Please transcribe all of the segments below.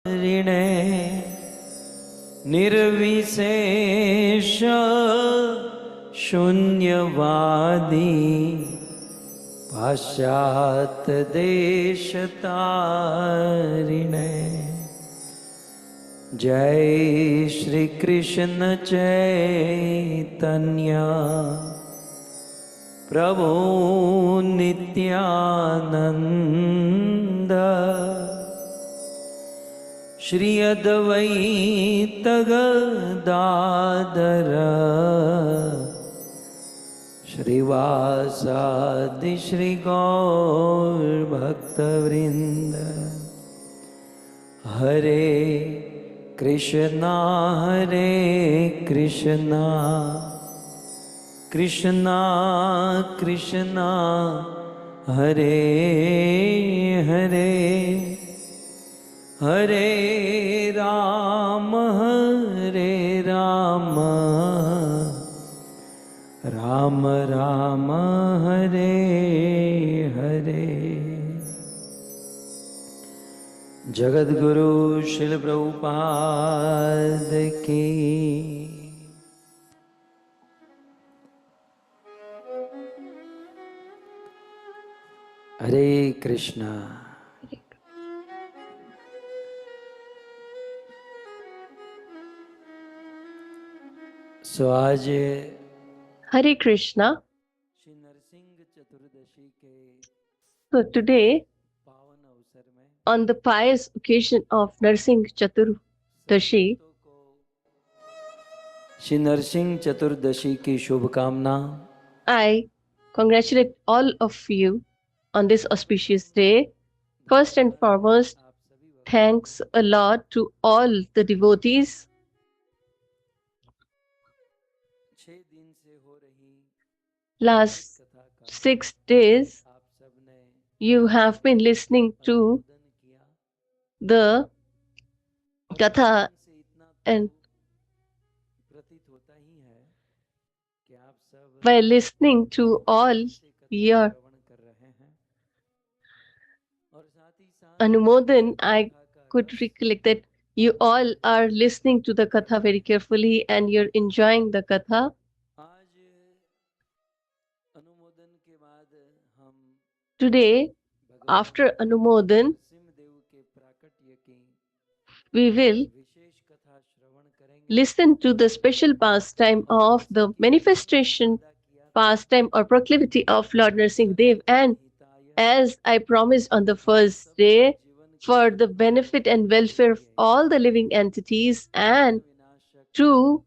ऋणे निर्विशेष शून्यवादी पाश्चात देशतारिणे। जय श्री कृष्ण चैतन्य प्रभु नित्यानंद श्री अद्वैत गदाधर श्रीवासादि श्री गौर भक्तवृंद। हरे कृष्णा कृष्णा कृष्णा हरे हरे, हरे राम राम राम हरे हरे। जगद्गुरु श्रील प्रभुपाद की। हरे कृष्णा। आज Hare Krishna. श्री नरसिंह चतुर्दशी के So today, पावन अवसर में on the pious occasion of Narsingh Chaturdashi, Shri Narasimha चतुर्दशी की शुभकामना। I congratulate all of you on this auspicious day. First and foremost, thanks a lot to all the devotees. 6 दिन से हो रही Last कथा का 6 days, आप सबने you have been listening to अभिवादन किया। the Katha, से इतना and प्रतीत होता ही है कि आप सब by listening to all से कथा your श्रवण कर रहे हैं और साथ ही साथ Anumodan, I कथा का could रस recollect that you all are listening to the Katha very carefully and you're enjoying the Katha. आज अनुमोदन के बाद हम Today, भगवान after Anumodan, नरसिंहदेव के प्राकट्य की we will विशेष कथा श्रवण करेंगे। listen to the special pastime of the manifestation pastime or proclivity of Lord Narsingh Dev. And as I promised on the first day, for the benefit and welfare of all the living entities and to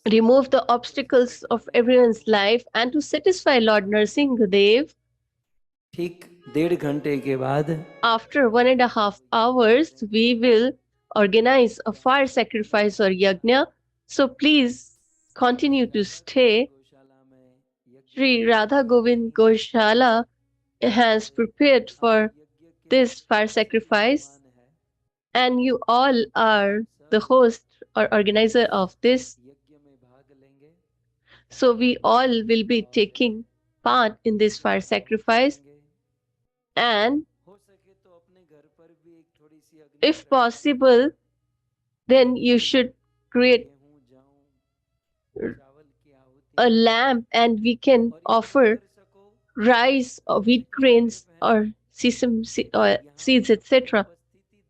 remove the obstacles of everyone's life and to satisfy Lord Narsingh Dev, ठीक 1.5 घंटे के बाद after 1.5 hours, we will organize a fire sacrifice or yajna. So please continue to stay. गौशाला में यज्ञ Sri Radha Govind Goshala has prepared for यज्ञ के this fire sacrifice, मान है। and you all are the host or organizer of this. यज्ञ में भाग लेंगे So we all will be taking part in this fire sacrifice, and हो सके तो अपने घर पर भी एक थोड़ी सी अग्नि if possible, then you should create गेहूं जाऊं चावल की आहुति a lamp and we can offer कर सको rice or wheat grains or sesame or seeds, etc.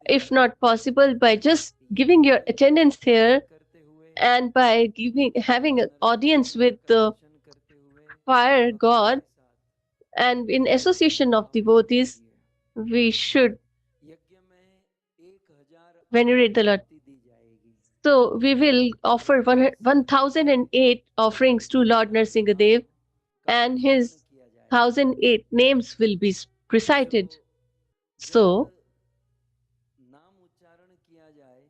If not possible, by just giving your attendance here करते हुए and by having an audience with the दर्शन करते हुए fire god and in association of devotees, we should यज्ञ में 1000 venerate the Lord. आहुति दी जाएगी। So we will offer 1008 offerings to Lord Narsingadev, and his किया जाएगा 1008 names will be recited. So नाम उच्चारण किया जाए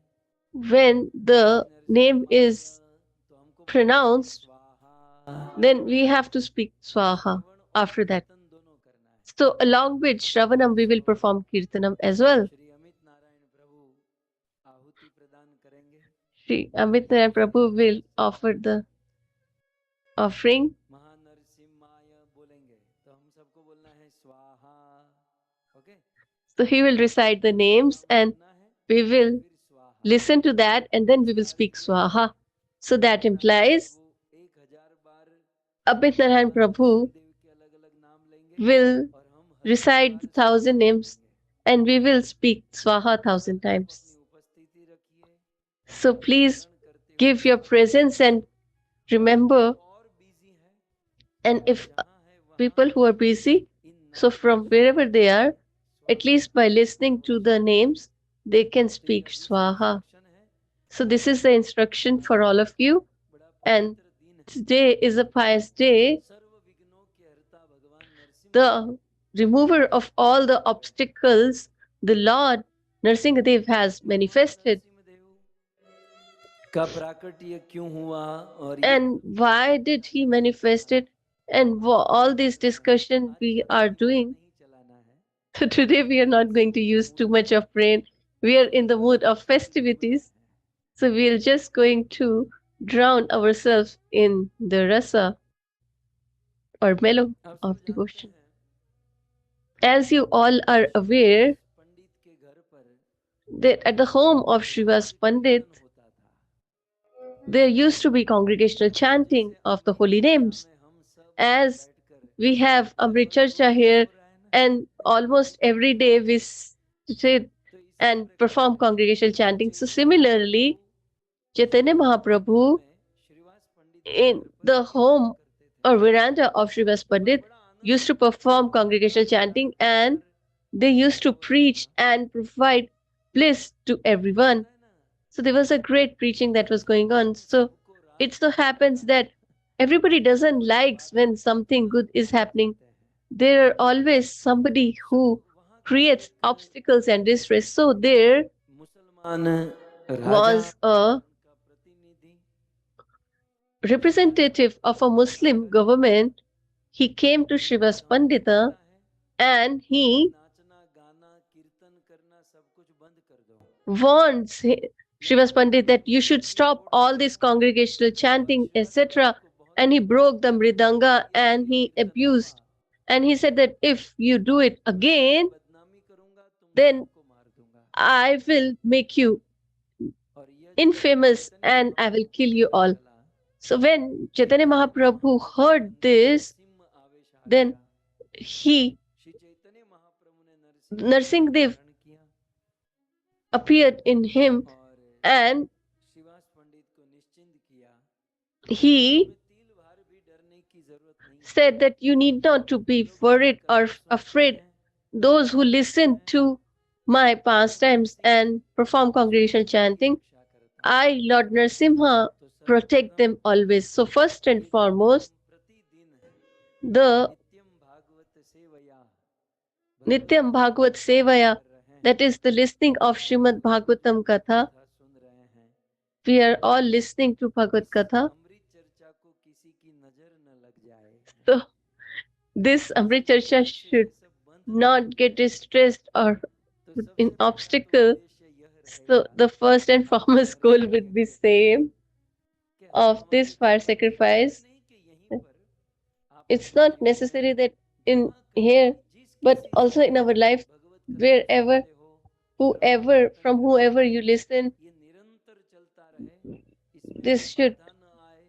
when the name is तो हमको pronounced, स्वाहा then we have to speak Swaha after that. कीर्तन दोनों करना है। So along with Shravanam, we will perform Kirtanam as well. Shri Amit Narayan प्रभु आहुति प्रदान करेंगे। Sri Amit Narayan Prabhu will offer the offering. महानरसिम्हाय बोलेंगे तो हम सबको बोलना है स्वाहा। Okay So he will recite the names and बोलना है we will फिर स्वाहा। listen to that and then we will speak Swaha. So that implies वो 1000 बार Abhinarayan भगवान Prabhu नरसिंह देव के अलग अलग नाम लेंगे will और हम 1000 बार recite the स्वाहा 1,000 names बोलेंगे। and we will speak Swaha 1,000 times. आप अपनी उपस्थिति रखिए So और please स्मरण करते give हुए your स्वाहा presence and और जो remember. और बिजी है And वो if जहां है वहां people who are busy, in so नामों from को wherever स्मरण they करके are, at स्वाहा least by listening to the अवश्य बोले। names, they can तो ये speak अभी से Swaha. इंस्ट्रक्शन है। So this is the instruction for all of you. बड़ा And पवित्र दिन है। today is a pious day. सर्व विघ्नों के हरता भगवान Narasimha The remover of all the obstacles, the Lord Narsingadev has भगवान manifested. नरसिंह का प्राकट्य क्यों हुआ और ये And why did he manifest it? And all this discussion आज we ज्यादा are दिमाग doing. नहीं चलाना है। So today we are not going to use too much of brain. We are in the mood of festivities. So we are just going to drown ourselves in the rasa or mellow आप of सब जानते devotion. हैं As you all are aware पंडित के घर पर that at the home of Srivas rose Pandit, कीर्तन होता था there used to be congregational chanting जैसे of the अभी holy पूजा names. में हम सब As बैठकर we have Amrit Bhagavat Charcha बोल रहे here, हो रहा है ना and almost every day we sit तो इसी and प्रकार perform congregational chanting. So Chaitanya Mahaprabhu similarly, Chaitanya आंगन Mahaprabhu में श्रीवास पंडित के in घर पर the कीर्तन home करते थे or veranda of Srivas और Pandit बड़ा आनंद used to आता था perform जब congregational chanting, रात्रि and भर they used सभा to हो रहा preach था and provide bliss to everyone. याद है ना So there was a great preaching that was going on. So सबको रास it so रचाता happens था that everybody doesn't और जब likes बात when आती है something भगवान good is कहाँ happening. रहते हैं There are always somebody सब who वहां का creates एक obstacles and distress. So there मुसलमान राजा was a उनका प्रतिनिधि representative of a Muslim आकर government. He came to उनको Srivas शांत Pandita करता है and कि he नाचना गाना कीर्तन करना सब कुछ बंद कर दो warns या Srivas तो Pandit that you should मृदंग stop तोड़ all दो this congregational और chanting, श्रीवास पंडित etc. को बहुत And he बुरा broke the लगता था mridanga कि अगर and ये he कीर्तन हुआ abused. And he said that if you do it तो मैं तुम्हारी again, बदनामी करूंगा तुम then सबको मार दूंगा I will make you और यह जब infamous Chaitanya and I will महाप्रभु को kill you पता all. चला So when Chaitanya तो Mahaprabhu वहां भगवान heard this, नरसिंह आवेश आ then गया he, श्री चैतन्य महाप्रभु ने नरसिंह देव का Narsingdev, स्मरण किया appeared in him और and श्रीवास पंडित को निश्चिंत किया he तुम्हें तिल भर भी डरने की जरूरत नहीं है said that you need not to जो be लोग मेरी worried or कथा सुनते afraid. हैं Those who कीर्तन करते listen हैं to my मैं pastimes and नरसिंह perform सदा congregational उनकी chanting, रक्षा करता हूँ I, Lord Narsimha, तो protect सर्वप्रथम them always. So first and ये जो foremost, हम प्रतिदिन the नित्यम भागवत सेवया भगवत Nityam कथा का Bhagavat श्रवण Sevaya, कर रहे हैं that is the listening of Srimad Bhagavatam Bhagavad Katha. कथा सुन रहे हैं We are all listening to Bhagavad इस Katha. अमृत चर्चा को किसी की नजर न लग जाए So this Amrit किसी Charsha प्रकार से should ये सब बंद न not हो get जाए distressed or तो in सबसे पहला तो obstacle. उद्देश्य यह So रहेगा the first and foremost goal Narasimha would Dev be के प्रति same कि हम of हमारे this fire जीवन में जरूरी sacrifice. नहीं कि यहीं पर आपके It's not मंदिर में necessary that in जहाँ कहीं here, भी जिस but किसी से also in भी our life, भगवत कथा wherever, सुनते हो श्रवण whoever, कीर्तन from करते whoever हो you listen, ये निरंतर चलता रहे इसमें कोई this should बाधा न आए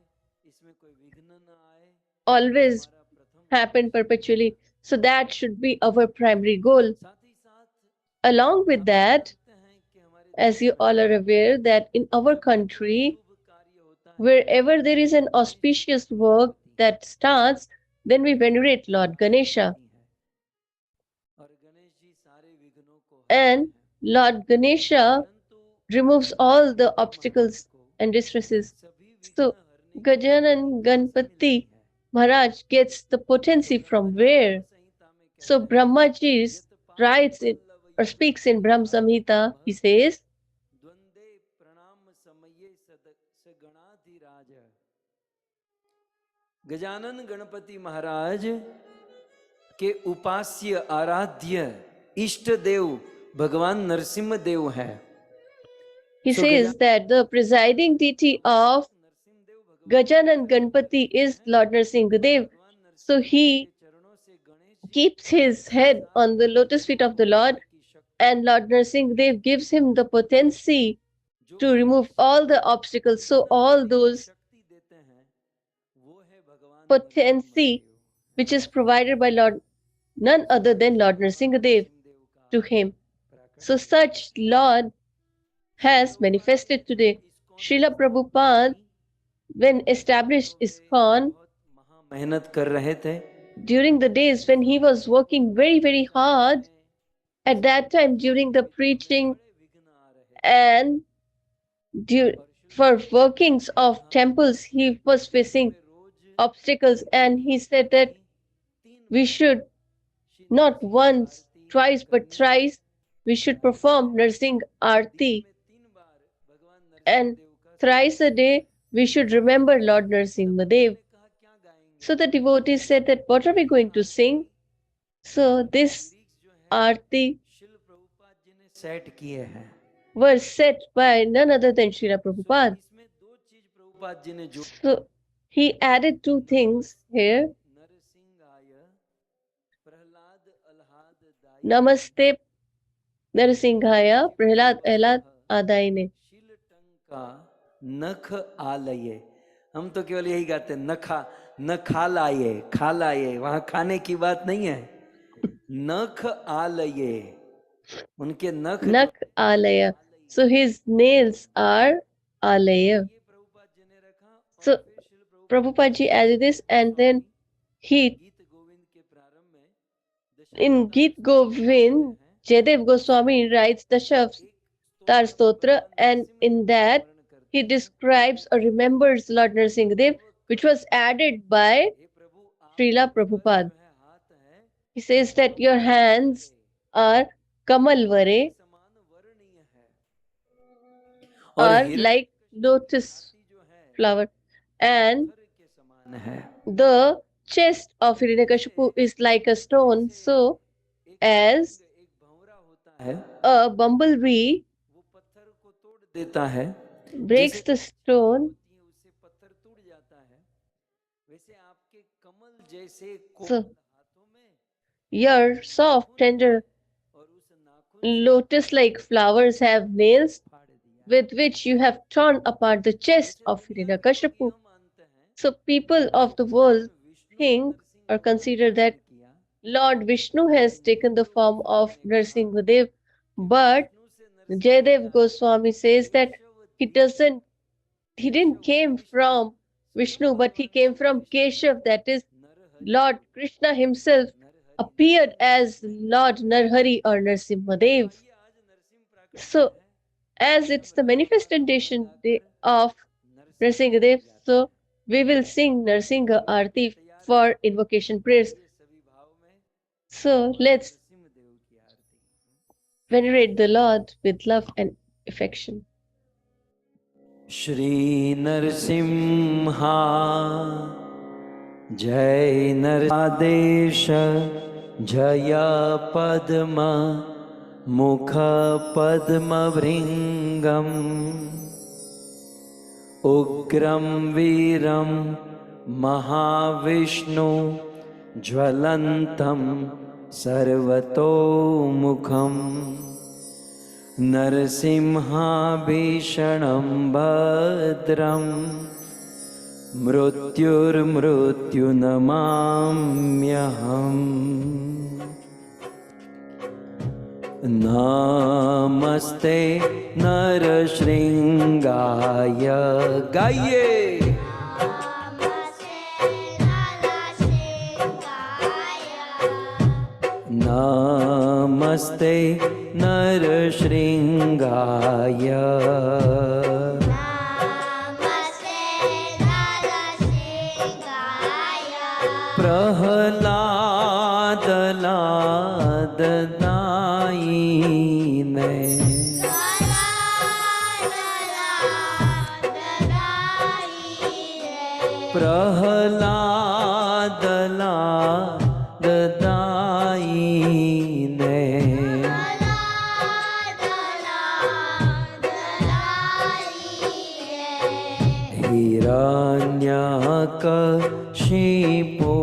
इसमें कोई विघ्न न आए ये always हमारा प्रथम happen उद्देश्य रहेगा perpetually. So that should be our primary goal. साथ ही साथ Along with आप सब that, जानते हैं कि हमारे as देश you में all are aware, that in our जब भी कोई country, शुभ कार्य होता है wherever there is an तो गणेश जी की auspicious पूजा work होती है that starts, then we venerate Lord Aarti Ganesha. होती है और गणेश जी सारे विघ्नों को हरते And हैं Lord Ganesha परंतु removes all the Chaitanya Mahaprabhu obstacles को and distresses. सभी So विघ्न हरने की शक्ति Gajanan कहाँ से मिलती Ganpati है Maharaj gets the तो potency Brahma from ji Brahma where? संहिता में So कहते हैं Brahmaji यत पाद writes in पल्लव or युगल speaks in Brahm Samhita. He महत says, द्वंदे प्रणाम समये स गणाधिराज गजानन गणपति महाराज के उपास्य आराध्य इष्ट देव भगवान नरसिंह देव है he so says Gajanan that the presiding deity of Narsingh Dev भगवान की Gajanan आराधना Ganpati करते is हैं Lord और Narsingadev. भगवान So नरसिंह देव के he चरणों से Ganesh ji keeps his head संसार on के the lotus विघ्नों feet of को the हरने Lord, की शक्ति and Lord Narsingh Dev gives him the potency to remove all the obstacles. So all those potency which is provided by Lord none other than Lord Narsingh Dev to him. So such Lord has manifested today. Srila Prabhupada, when established ISKCON, मेहनत कर रहे थे, during the days when he was working very, very hard, at that time during the preaching and for workings of temples, he was facing obstacles, and he said that we should not once, twice, but thrice, we should perform Narsingh Aarti, and thrice a day we should remember Lord Narsimhadev. So the devotees said that what are we going to sing? So this Aarti set किए हैं, were set by none other than Srila Prabhupada. इसमें दो चीज प्रभुपाद जी ने जो So he added two things here. नरसिंहाय Prahlad अल्हाद Dai Namaste Narasinghaya Prahlad Ahlad Adaine. शील टंका नख आलये, हम तो केवल यही गाते हैं, नखा न खा लाए, वहां खाने की बात नहीं है, नख आलये, उनके नख Nak Alaya. So his nails are Alaya. ये प्रभुपाद जी ने रखा, और So फिर शील Prabhupada Prabhupada ji added this, and then he गीत गोविंद के प्रारंभ में in Geet Govind, Jadev Goswami writes the Tar Stotra, and in that he describes or remembers Lord Narsingh Dev, which was added by Srila Prabhupada. He says that your hands are Kamalvare, are like lotus flower, and the chest of Hiranyakashipu is like a stone. So as a bumblebee वो पत्थर को तोड़ देता है, breaks the stone, उससे पत्थर टूट जाता है, वैसे आपके कमल जैसे so कोमल हाथों में your soft, tender, और उस नाखून से lotus-like flowers have nails फाड़ दिया। with which you have torn apart the chest of Hiranyakashipu. हम मानते हैं So people of the world think or consider that Lord Vishnu has taken the form of Narsimhadev, but Jayadev Goswami says that he didn't came from Vishnu, but he came from Keshav, that is Lord Krishna himself appeared as Lord Narhari or Narsimhadev. So as it's the manifestation day of Narsimhadev, so we will sing Narsingha Aarti for invocation prayers. So let's venerate the Lord with love and affection. Shri Narasimha जय नरआदेश जय पद्म मुख पद्म भृंगम उग्रं वीरं महाविष्णु ज्वलन्तं सर्वतोमुखं नरसिंहाभीषणं भद्रं मृत्युर्मृत्युनमाम्यहम् नमस्ते नरशृंगाय गाइए नमस्ते नरशृंगाय प्रहलादलादनायिने प्रहलादलादनायिने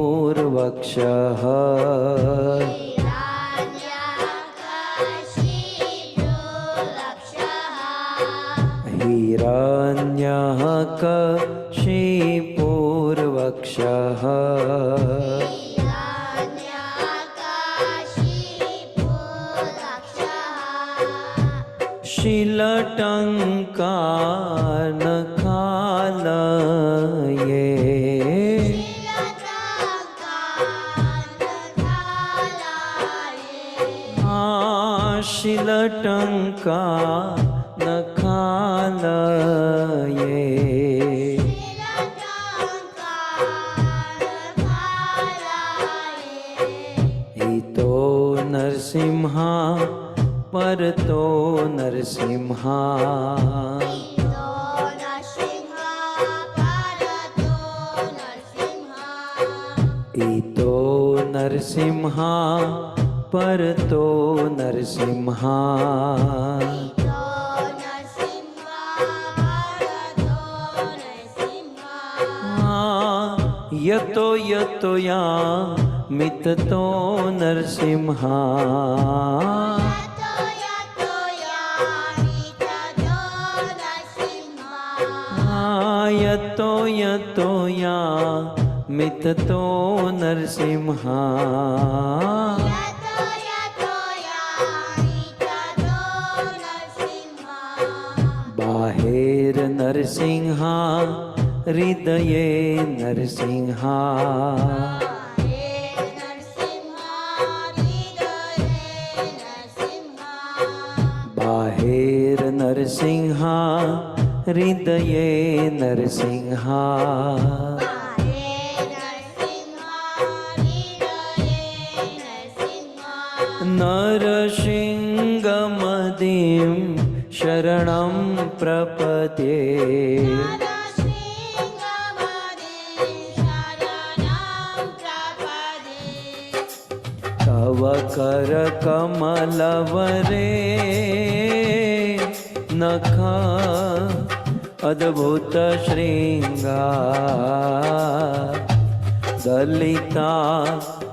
हिरण्यकशिपूर्वक्षः हिरण्यः कशिपुर्वक्षः शीलटङ्कानखालये शीलटङ्कानखालये इतो नरसिंहा परतो नरसिंहा इतो नरसिंहा परतो नरसिंहा यतो यतो या मिततो नरसिंहा यतो यतो या मिततो नरसिंहा बाहेर नरसिंहा हृदये नरसिंहा बाहेर नरसिंहा हृदये नरसिंहा नरसिंहमदिं शरणं प्रपद्ये तव करकमलवरे नख अद्भुत श्रृंगार दलिता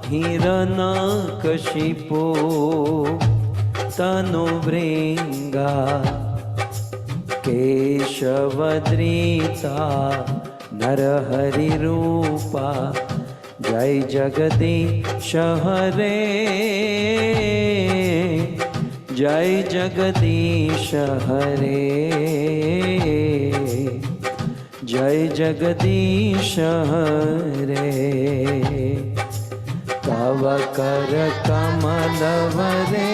हिरण्यकशिपो तनुभृंगा केशवद्रीता नरहरिरूपा जय जगदीश हरे जय जगदीश हरे जय जगदीश हरे तव कर कमलवरे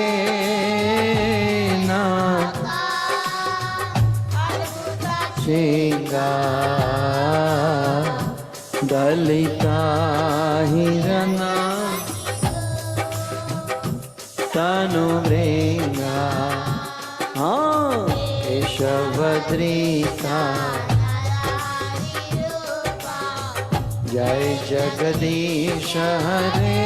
ना श्रृंगार दलिता हिरना तनुभृंगा केशवद्रीता जय जगदीश हरे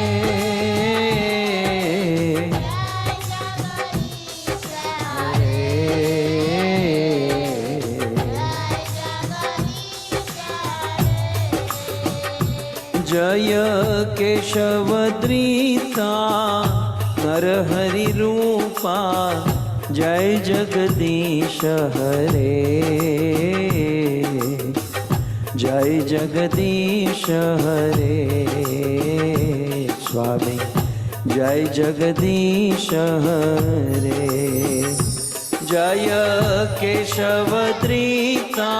जय केशवद्रीता नरहरि रूपा जय जगदीश हरे जय जगदीश हरे स्वामी जय जगदीश हरे जय केशवद्रीता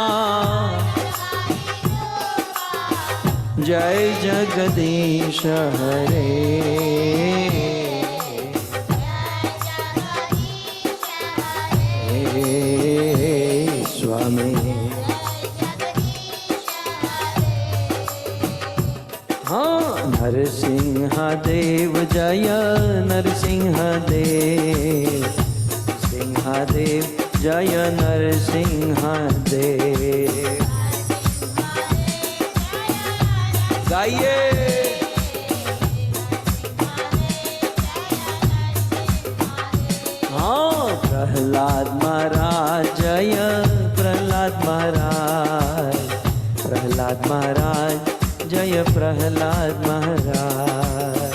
जय जगदीश हरे स्वामी हाँ नरसिंह देव जय नरसिंह देव सिंहदेव जय नरसिंह देव गाइए हाँ प्रहलाद महाराज जय प्रहलाद महाराज प्रहलाद महाराज जय प्रहलाद महाराज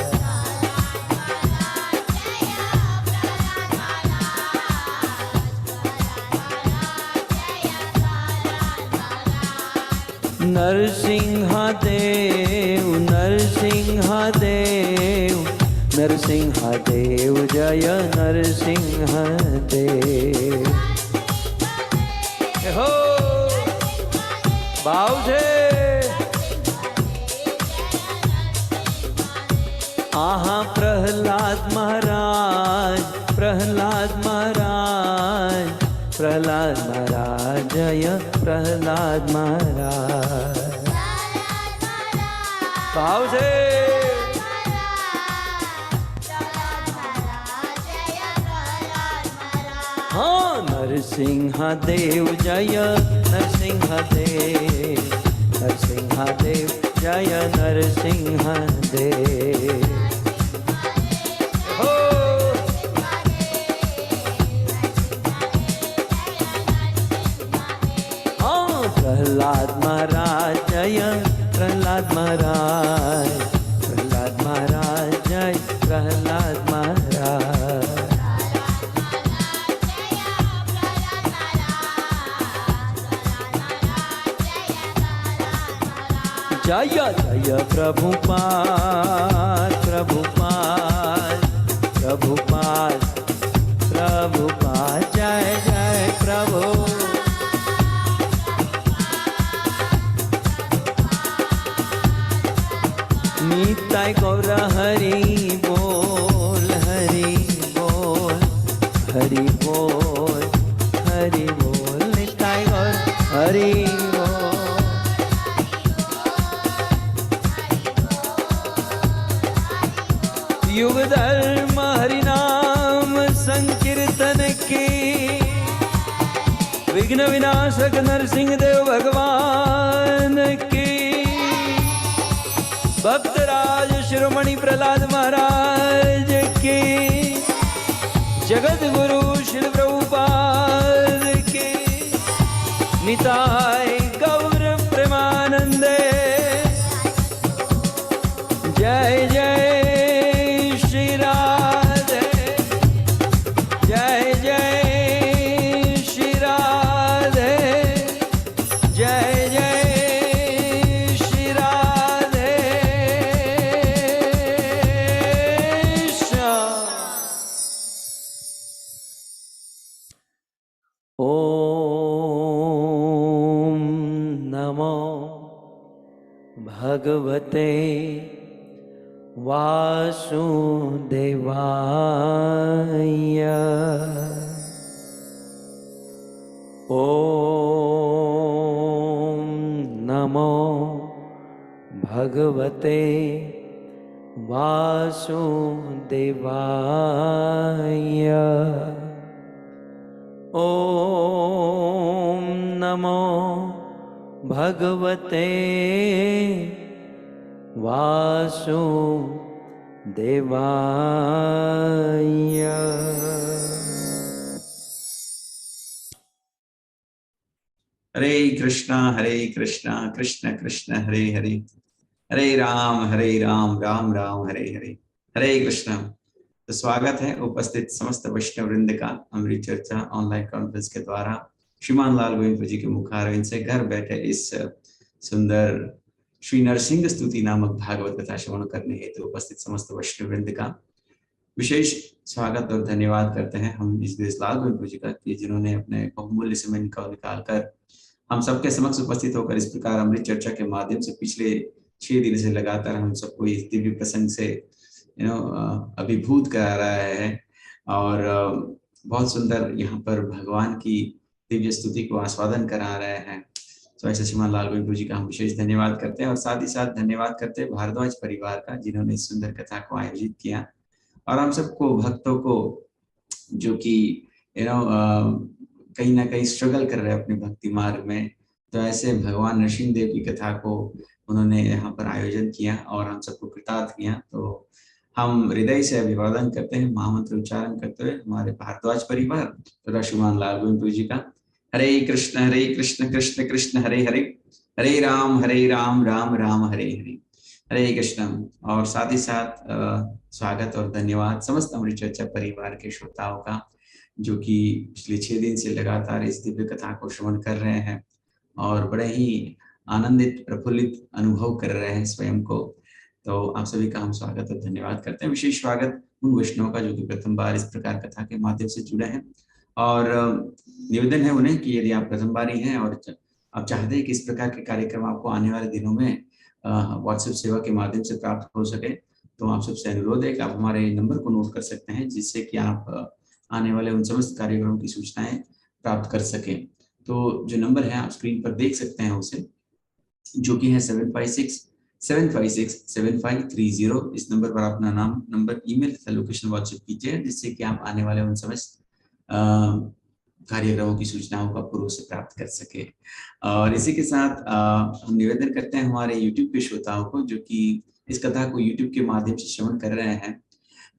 नरसिंहदेव नरसिंहदेव नरसिंहदेव जय नरसिंहदेव। हो भाव से आहा प्रहलाद महाराज प्रहलाद महाराज प्रहलाद महाराज जय प्रहलाद महाराज। भाव से हाँ नरसिंहदेव जय नरसिंहदेव नरसिंहदेव जय नरसिंहदेव। हो हाँ प्रहलाद महाराज जय प्रहलाद महाराज प्रहलाद महाराज जय प्रहलाद महाराज। जय जय प्रभुपाद प्रभुपाद प्रभुपाद प्रभुपाद जय जय प्रभु। निताय गौर हरि बोल हरि बोल हरि बोल हरि बोल निताय गौर हरि बोल। युग धर्म हरिनाम संकीर्तन की विघ्न विनाशक नरसिंह देव भगवान की। भक्तराज शिरोमणि प्रहलाद महाराज की। जगत गुरु श्री प्रभुपाद की। निताय गौर प्रेमानंदे जय जय भगवते वासुदेवाय। ओम नमो भगवते वासुदेवाय। ओम नमो भगवते वासुदेवाय। हरे कृष्ण कृष्ण कृष्ण हरे हरे, हरे राम राम राम हरे हरे। हरे कृष्ण। तो स्वागत है उपस्थित समस्त वैष्णव वृंद का अमृत चर्चा ऑनलाइन कॉन्फ्रेंस के द्वारा श्रीमान लाल गोविंद जी के मुखारविंद से घर बैठे इस सुंदर श्री नरसिंह स्तुति नामक भागवत कथा श्रवण करने हेतु उपस्थित समस्त वैष्णव वृंद का विशेष स्वागत और धन्यवाद करते हैं हम इस देश लाल गोविंद जी का, कि जिन्होंने अपने बहुमूल्य समय निकालकर हम सबके समक्ष उपस्थित होकर इस प्रकार अमृत चर्चा के माध्यम से पिछले 6 दिन से लगातार हम सबको इस दिव्य प्रसंग से अभिभूत करा रहा है। और बहुत सुंदर यहाँ पर भगवान की दिव्य स्तुति को आस्वादन करा रहे हैं। तो ऐसे श्रीमान लाल गोविंद जी का हम विशेष धन्यवाद करते हैं और साथ ही साथ धन्यवाद करते हैं भारद्वाज परिवार का, जिन्होंने इस सुंदर कथा को आयोजित किया और हम सबको भक्तों को जो कि कहीं ना कहीं स्ट्रगल कर रहे हैं अपने भक्ति मार्ग में, तो ऐसे भगवान नरसिंह देव की कथा को उन्होंने यहाँ पर आयोजन किया और हम सबको कृतार्थ किया। तो हम हृदय से अभिवादन करते हैं, महामंत्र उच्चारण करते हुए हमारे भारद्वाज परिवार तथा श्रीमान लाल गोविंद जी का। हरे कृष्ण कृष्ण कृष्ण हरे हरे, हरे राम राम राम हरे हरे। हरे कृष्ण। और साथ ही साथ स्वागत और धन्यवाद समस्त अमृत चर्चा परिवार के श्रोताओं का, जो कि पिछले 6 दिन से लगातार इस दिव्य कथा को श्रवण कर रहे हैं और बड़े ही आनंदित प्रफुल्लित अनुभव कर रहे हैं स्वयं को। तो आप सभी का हम स्वागत और धन्यवाद करते हैं। विशेष स्वागत उन वैष्णव का जो कि प्रथम बार इस प्रकार कथा के माध्यम से जुड़े हैं, और निवेदन है उन्हें कि यदि आप प्रथम बार ही हैं और आप चाहते हैं कि इस प्रकार के कार्यक्रम आपको आने वाले दिनों में व्हाट्सएप सेवा के माध्यम से प्राप्त हो सके, तो आप सबसे अनुरोध है कि आप हमारे नंबर को नोट कर सकते हैं, जिससे कि आप आने वाले उन समस्त कार्यक्रमों की सूचनाएं प्राप्त कर सकें। तो जो नंबर है आप स्क्रीन पर देख सकते हैं उसे, जो कि है 7567567530। इस नंबर पर अपना नाम, नंबर, ईमेल तथा लोकेशन व्हाट्सएप कीजिए, जिससे कि आप आने वाले उन समस्त कार्यक्रमों की सूचनाओं का पूर्व से प्राप्त कर सके। और इसी के साथ हम निवेदन करते हैं हमारे YouTube के श्रोताओं को, जो कि इस कथा को YouTube के माध्यम से श्रवण कर रहे हैं,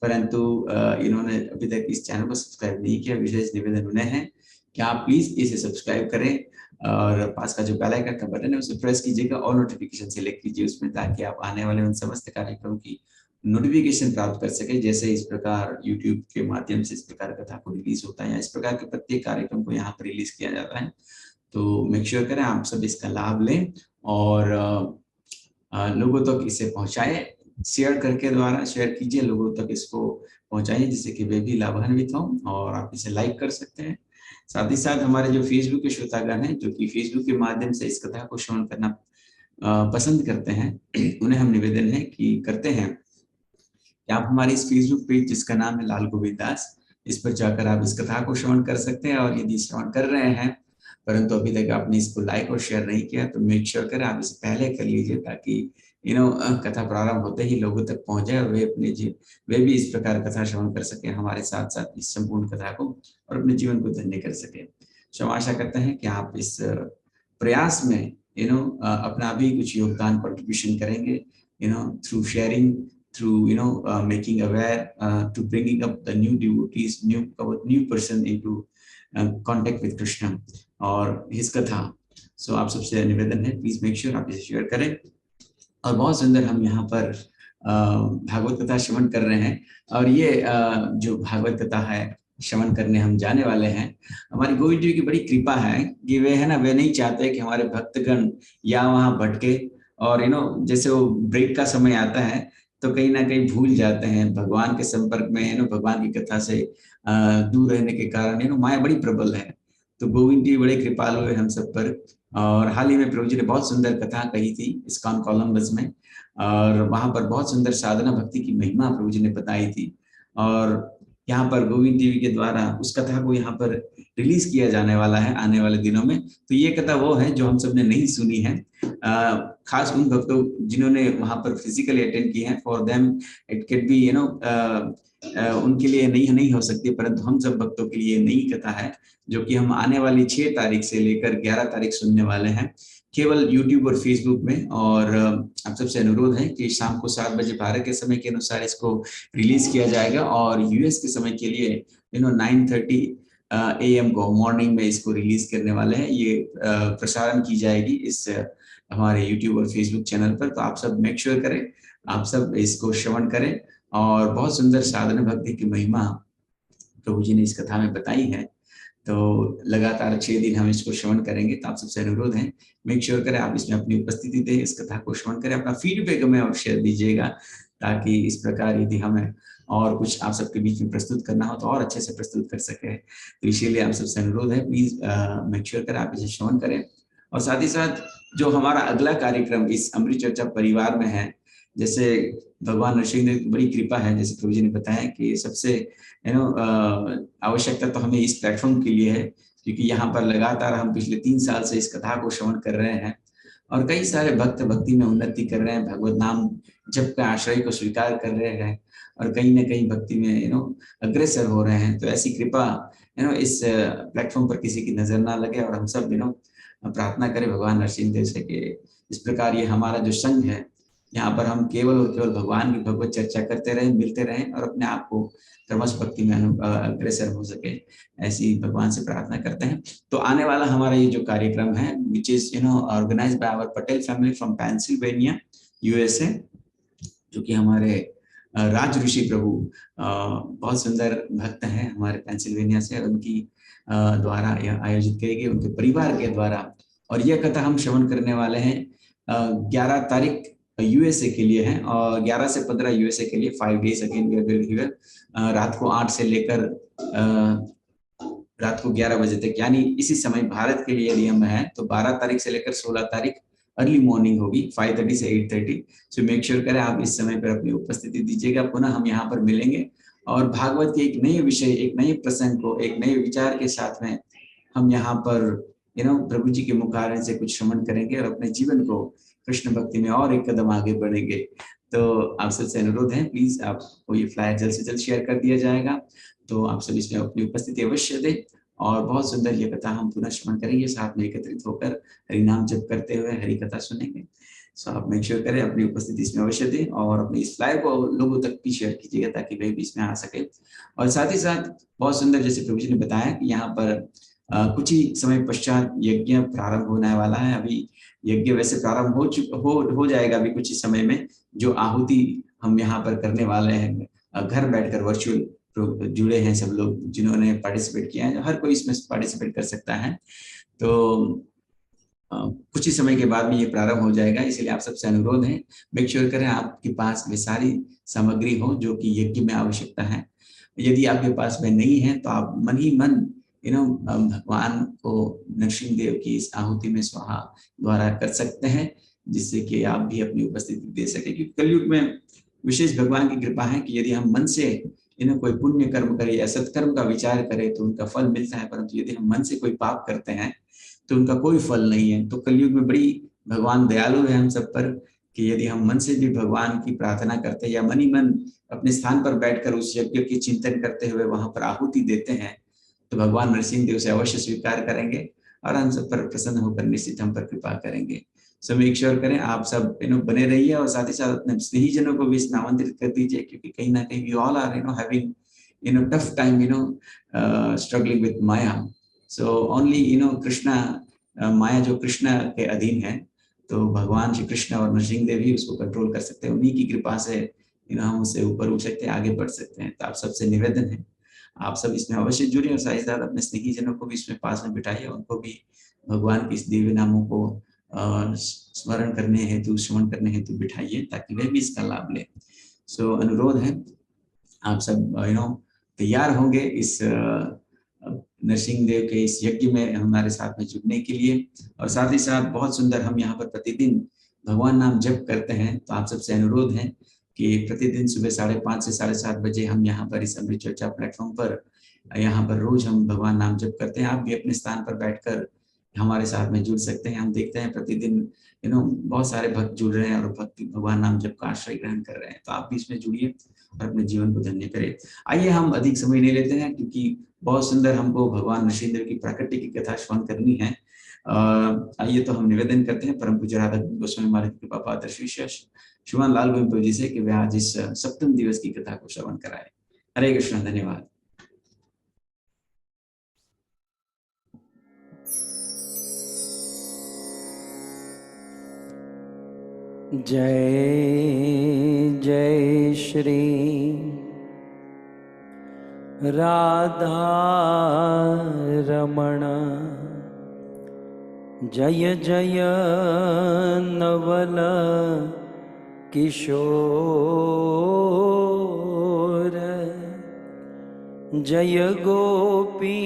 परंतु इन्होंने अभी तक इस चैनल को सब्सक्राइब नहीं किया। विशेष निवेदन उन्हें है कि आप प्लीज इसे सब्सक्राइब करें और पास का जो बेल आइकन का बटन है उसे प्रेस कीजिएगा और नोटिफिकेशन सेलेक्ट कीजिए उसमें, ताकि आप आने वाले उन समस्त कार्यक्रमों की नोटिफिकेशन प्राप्त कर सके। जैसे इस प्रकार YouTube के माध्यम से इस प्रकार कथा को रिलीज होता है या इस प्रकार के प्रत्येक कार्यक्रम को यहाँ पर रिलीज किया जाता है, तो मेक श्योर करें आप सब इसका लाभ लें और लोगों तक इसे पहुंचाएं। शेयर करके द्वारा शेयर कीजिए, लोगों तक इसको पहुंचाइए, जिससे कि वे भी लाभान्वित हों, और आप इसे लाइक कर सकते हैं। साथ ही साथ हमारे जो फेसबुक के श्रोतागण हैं, जो कि फेसबुक के माध्यम से इस कथा को श्रवण करना पसंद करते हैं, उन्हें हम निवेदन है कि करते हैं कि आप हमारी इस फेसबुक पेज, जिसका नाम है लाल गोविंद दास, इस पर जाकर आप इस कथा को श्रवण कर सकते हैं। और यदि श्रवण कर रहे हैं परंतु अभी तक आपने इसको लाइक और शेयर नहीं किया, तो मेक श्योर करें आप इसे पहले कर लीजिए, ताकि कथा प्रारंभ होते ही लोगों तक पहुंच जाए और वे भी इस प्रकार कथा श्रवण कर सके हमारे साथ साथ इस संपूर्ण कथा को, और अपने जीवन को धन्य कर सके। तो हम आशा करते हैं कि आप इस प्रयास में अपना भी कुछ योगदान, कंट्रीब्यूशन करेंगे, through sharing, through making aware, to bringing up the new devotees, new person into contact with Krishna और his कथा। सो आप सबसे निवेदन है, प्लीज मेक श्योर आप इसे शेयर करें। और बहुत सुंदर हम यहाँ पर भागवत कथा श्रवण कर रहे हैं, और ये जो भागवत कथा है श्रवण करने हम जाने वाले हैं, हमारी गोविंद जी की बड़ी कृपा है कि वे है ना, वे नहीं चाहते कि हमारे भक्तगण या वहाँ भटके, और जैसे वो ब्रेक का समय आता है तो कहीं ना कहीं भूल जाते हैं भगवान के संपर्क में, भगवान की कथा से दूर रहने के कारण माया बड़ी प्रबल है। तो गोविंद जी बड़े कृपालु है हम सब पर, और हाल ही में प्रभु जी ने बहुत सुंदर कथा कही थी इस्कॉन कोलंबस में, और वहां पर बहुत सुंदर साधना भक्ति की महिमा प्रभु जी ने बताई थी। और यहाँ पर गोविंद देवी के द्वारा उस कथा को यहाँ पर रिलीज किया जाने वाला है आने वाले दिनों में। तो ये कथा वो है जो हम सब ने नहीं सुनी है, खास उन भक्तों जिन्होंने वहां पर फिजिकली अटेंड किए हैं, for them it can be उनके लिए नहीं हो सकती, परंतु हम सब भक्तों के लिए नई कथा है, जो कि हम आने वाली 6 तारीख से लेकर 11 तारीख सुनने वाले हैं, केवल YouTube और Facebook में। और आप सबसे अनुरोध है कि शाम को 7 बजे भारत के समय के अनुसार इसको रिलीज किया जाएगा, और यूएस के समय के लिए 9:30 AM को मॉर्निंग में इसको रिलीज करने वाले हैं। ये प्रसारण की जाएगी इस हमारे YouTube और Facebook चैनल पर। तो आप सब मेक श्योर करें, आप सब इसको श्रवण करें, और बहुत सुंदर साधना भक्ति की महिमा प्रभु जी ने इस कथा में बताई है। तो लगातार 6 दिन हम इसको श्रवण करेंगे। तो आप सबसे अनुरोध है, मेक श्योर करें आप इसमें अपनी उपस्थिति दें, इस कथा को श्रवण करें, अपना फीडबैक हमें और शेयर दीजिएगा, ताकि इस प्रकार यदि हमें और कुछ आप सबके बीच में प्रस्तुत करना हो तो और अच्छे से प्रस्तुत कर सके। तो इसीलिए आप सबसे अनुरोध है, प्लीज मेक श्योर करें आप इसे श्रवण करें। और साथ ही साथ जो हमारा अगला कार्यक्रम इस अमृत चर्चा परिवार में है, जैसे भगवान नरसिंह देव की बड़ी कृपा है, जैसे प्रभु जी ने बताया कि सबसे आवश्यकता तो हमें इस प्लेटफॉर्म के लिए है, क्योंकि यहाँ पर लगातार हम पिछले 3 साल से इस कथा को श्रवण कर रहे हैं, और कई सारे भक्त भक्ति में उन्नति कर रहे हैं, भगवत नाम जप का आश्रय को स्वीकार कर रहे हैं, और कहीं ना कहीं भक्ति में अग्रसर हो रहे हैं। तो ऐसी कृपा इस प्लेटफॉर्म पर किसी की नजर ना लगे, और हम सब प्रार्थना करें भगवान नरसिंह देव से कि इस प्रकार ये हमारा जो संघ है, यहाँ पर हम केवल और केवल भगवान की भगवत चर्चा करते रहें, मिलते रहें, और अपने आप को क्रमश भक्ति में अग्रसर हो सके, ऐसी भगवान से प्रार्थना करते हैं। तो आने वाला हमारा ये जो कार्यक्रम है, which is organised by our Patel family from Pennsylvania USA, जो कि हमारे राज ऋषि प्रभु बहुत सुंदर भक्त हैं हमारे पेंसिल्वेनिया से, उनकी द्वारा यह आयोजित किए गए, उनके परिवार के द्वारा और यह कथा हम श्रवण करने वाले हैं 11 तारीख यूएसए के लिए है और 11 से 15 यूएसए के लिए 5 डेज अगेन रात को 8 से लेकर रात को 11 बजे तक, यानी इसी समय भारत के लिए यदि हम है तो 12 तारीख से लेकर 16 तारीख अर्ली मॉर्निंग होगी 5:30 से 8:30। सो मेक श्योर करें आप इस समय पर अपनी उपस्थिति दीजिएगा। पुनः हम यहाँ पर मिलेंगे और भागवत के एक नए विषय, एक नए प्रसंग को, एक नए विचार के साथ में हम यहाँ पर प्रभु जी के मुखारविंद से कुछ श्रवण करेंगे और अपने जीवन को कृष्ण भक्ति में और एक कदम आगे बढ़ेंगे। तो आप सबसे अनुरोध है, प्लीज आपको ये फ्लायर जल्द से जल्द शेयर कर दिया जाएगा, तो आप सब इसमें अपनी उपस्थिति अवश्य दें और बहुत सुंदर ये कथा हम पुनः श्रवण करेंगे, साथ में एकत्रित होकर हरि नाम जप करते हुए हरि कथा सुनेंगे। सो आप मेक श्योर करें अपनी उपस्थिति इसमें अवश्य दें और अपने इस फ्लायर को लोगों तक भी शेयर कीजिएगा ताकि वे भी इसमें आ सके। और साथ ही साथ बहुत सुंदर, जैसे प्रभु जी ने बताया कि यहाँ पर कुछ ही समय पश्चात यज्ञ प्रारंभ होने वाला है। अभी यज्ञ वैसे प्रारंभ हो जाएगा अभी कुछ ही समय में। जो आहुति हम यहाँ पर करने वाले हैं, घर बैठकर वर्चुअल जुड़े हैं सब लोग जिन्होंने पार्टिसिपेट किया है, हर कोई इसमें पार्टिसिपेट कर सकता है। तो कुछ ही समय के बाद में ये प्रारंभ हो जाएगा, इसलिए आप सबसे अनुरोध है मेक श्योर करें आपके पास वे सारी सामग्री हो जो कि यज्ञ में आवश्यकता है। यदि आपके पास में नहीं है तो आप मन ही मन भगवान को नरसिंह देव की इस आहुति में स्वाहा द्वारा कर सकते हैं, जिससे कि आप भी अपनी उपस्थिति दे सके। क्योंकि कलयुग में विशेष भगवान की कृपा है कि यदि हम मन से कोई पुण्य कर्म करे या सत्कर्म का विचार करें तो उनका फल मिलता है, परंतु यदि हम मन से कोई पाप करते हैं तो उनका कोई फल नहीं है। तो कलयुग में बड़ी भगवान दयालु है हम सब पर कि यदि हम मन से भी भगवान की प्रार्थना करते हैं या मन ही मन अपने स्थान पर बैठकर उस यज्ञ की चिंतन करते हुए वहां पर आहुति देते हैं तो भगवान नरसिंह देव से अवश्य स्वीकार करेंगे और हम सब पर प्रसन्न होकर निश्चित हम पर कृपा करेंगे। सो मेक श्योर करें आप सब बने रहिए और साथ ही साथ अपने स्नेहीजनों को भी इसमें आमंत्रित कर दीजिए, क्योंकि कहीं ना कहीं we all are having tough time struggling with Maya. So only Krishna, Maya जो कृष्णा के अधीन है, तो भगवान श्री कृष्ण और नरसिंह देव ही उसको कंट्रोल कर सकते हैं। उन्हीं की कृपा से हम उससे ऊपर उठ सकते हैं, आगे बढ़ सकते हैं। तो आप सबसे निवेदन है आप सब इसमें अवश्य जुड़िए और साथ ही साथ अपने स्नेही जनों को भी इसमें पास में बिठाइए, उनको भी भगवान के इस दिव्य नामों को स्मरण करने हेतु, श्रवण करने हेतु बिठाइए ताकि वे भी इसका लाभ लें। सो अनुरोध है आप सब तैयार होंगे इस नरसिंह देव के इस यज्ञ में हमारे साथ में जुड़ने के लिए। और साथ ही साथ बहुत सुंदर हम यहाँ पर प्रतिदिन भगवान नाम जप करते हैं, तो आप सबसे अनुरोध है कि प्रतिदिन सुबह 5:30 से 7:30 बजे हम यहाँ पर इस अमृत चर्चा प्लेटफॉर्म पर यहाँ पर रोज हम भगवान नाम जप करते हैं। आप भी अपने स्थान पर बैठकर हमारे साथ में जुड़ सकते हैं। हम देखते हैं प्रतिदिन बहुत सारे भक्त जुड़ रहे हैं और भक्ति भगवान नाम जप का आश्रय ग्रहण कर रहे हैं, तो आप भी इसमें जुड़िए और अपने जीवन को धन्य करें। आइए हम अधिक समय नहीं लेते हैं क्योंकि बहुत सुंदर हमको भगवान नरसिंह देव की प्राकृति की कथा श्रवण करनी है। आइए तो हम निवेदन करते हैं परम पूज्य राधा गोस्वामी महाराज की कृपा पात्र श्रीमान लाल गोविंद जी से कि वे आज इस सप्तम दिवस की कथा को श्रवण कराए। हरे कृष्ण, धन्यवाद। जय जय श्री राधा रमण, जय जय नवल किशोर, जय गोपी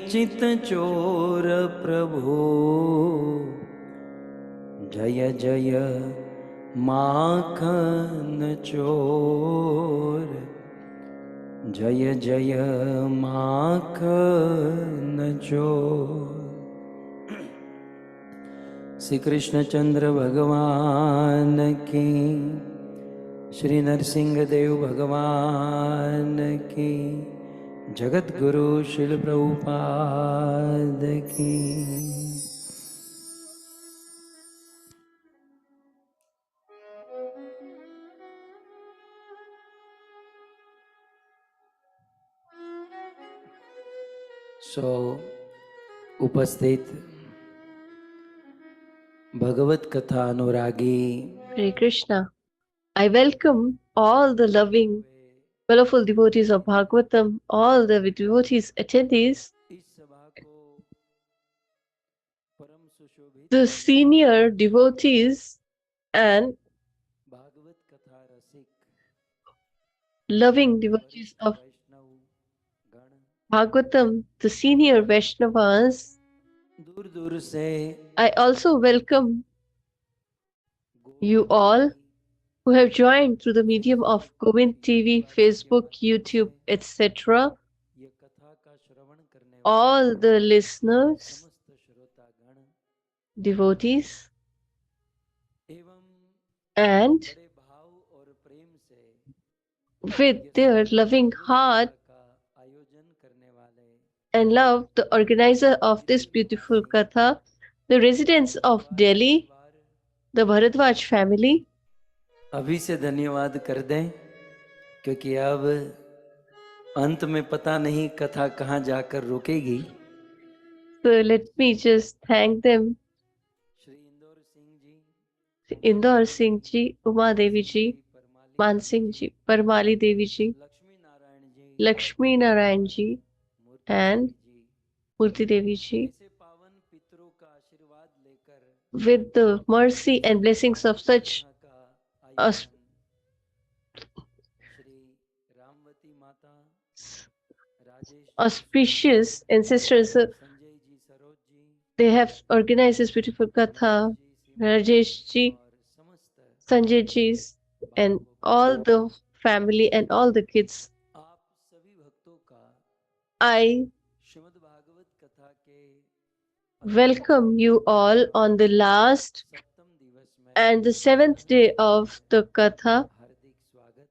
चित चोर प्रभु, जय जय माखन चोर, जय जय माखन चोर। श्री कृष्णचंद्र भगवान की, श्री नरसिंह देव भगवान की, जगत गुरु श्रील प्रभुपाद की। उपस्थित भगवत कथा अनुरागी Hare Krishna. I welcome all the loving, wonderful devotees of Bhagavatam, all the devotees attendees परम सुशोभित the senior devotees and Bhagavat कथा रसिक loving devotees वरिष्ठ of वैष्णव गण Bhagavatam, the senior Vaishnavas. दूर दूर से I also welcome you Govind all TV who have joined through the medium of Govind TV, Facebook, YouTube, etc. ये कथा का श्रवण करने All वाले the listeners, समस्त श्रोतागण devotees, एवं and बड़े भाव और प्रेम से with ये their सुंदर loving भागवत heart कथा का आयोजन करने वाले and love, the organizer of this Delhi beautiful निवासी Katha, the residents of Bhardwaj Delhi, परिवार the Bharadwaj family. अभी से धन्यवाद कर दें क्योंकि अब अंत में पता नहीं कथा कहाँ जाकर रुकेगी। So let me just thank them, Shri Indore Singh ji, Indor Singh ji, Uma Devi ji, परमाली Man Singh ji, Parmali Devi ji, Lakshmi Narayan ji, Lakshmi Narayan ji, Murthy and Devi ji, Murti Devi ji. ऐसे पावन पितरों का आशीर्वाद लेकर With the mercy and blessings of such कथा का आयोजन श्री रामवती माता, Rajesh ji, auspicious ancestors, Sanjay ji, Saroj ji, they have organized this beautiful Katha, Rajesh ji, और समस्त Sanjay ji, and all the family and all the kids. आप सभी भक्तों का I श्रीमद् भागवत कथा के welcome you all on the last सप्तम दिवस में and the 7th day of the Katha. हार्दिक स्वागत।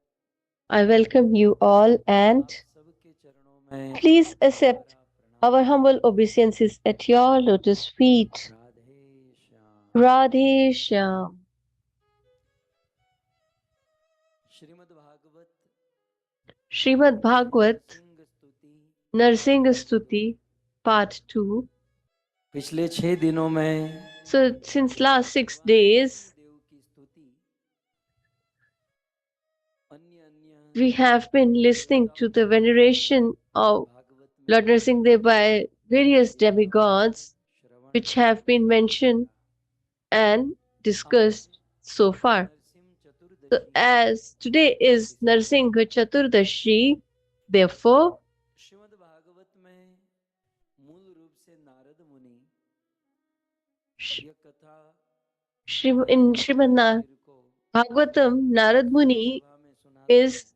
I welcome you all and आप सबके चरणों में please accept our humble obeisances at your lotus feet. Radhe Shyam. Radhe Shyam. Shrimad Bhagavat Srimad Bhagavat, Singh स्तुति Narsimha Stuti, Part 2. पिछले 6 दिनों में So, since last 6 days, देव की स्तुति अन्य अन्य we have been listening to the veneration of Bhagavat में Lord Narsimha by various demigods, Shravan which have been mentioned and discussed so far. Narasimha So, Chaturdashi as today is Narsimha Chaturdashi, therefore, Shrimad Bhagavat में मूल रूप से नारद मुनि Sh- यह कथा in Srimad को Bhagavatam, Narad Muni सभा में सुनाते is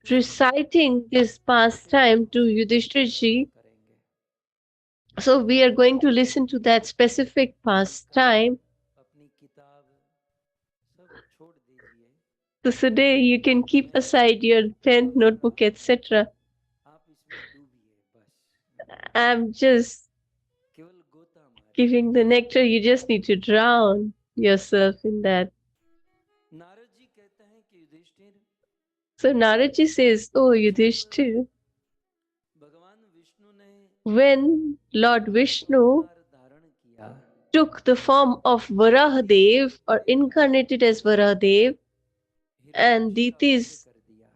reciting this pastime to Yudhishthir ji. करेंगे। So we are going to listen to that specific pastime. अपनी किताब सब छोड़ दीजिए, So today you can keep aside your pen, notebook, etc. आप इसमें डूबिए बस, I'm just केवल गोता मारिए। giving the nectar. You just need to drown yourself in that. Narad ji कहते हैं कि Yudhishthir, So Narad ji says, "Oh Yudhishthir, भगवान विष्णु ने when Lord Vishnu अवतार धारण किया took the form of Varahadev or incarnated as Varahadev, and Diti's कर दिया,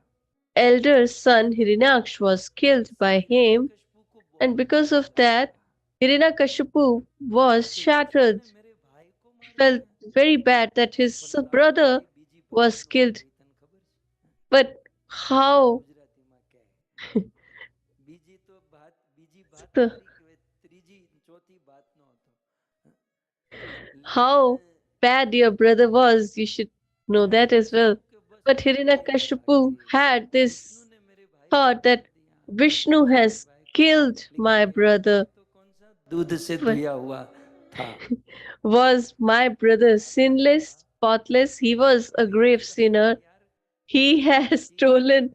elder son Hiranyaksh was killed by him, Kashipu को and because of that, Hiranyakashipu was shattered, मेरे भाई को मार felt very bad that his brother was killed. But how ગુજરાતીમાં કહે બીજી તો વાત બીજી વાત the, તારી કે ત્રીજી ચોથી વાત નો હતો, how bad your brother was, you should know that as well. But Hiranyakashipu had this thought that Vishnu has killed my brother. तो कौन सा दूध से But धुया हुआ था, was my brother sinless, spotless? He was a grave sinner. He has stolen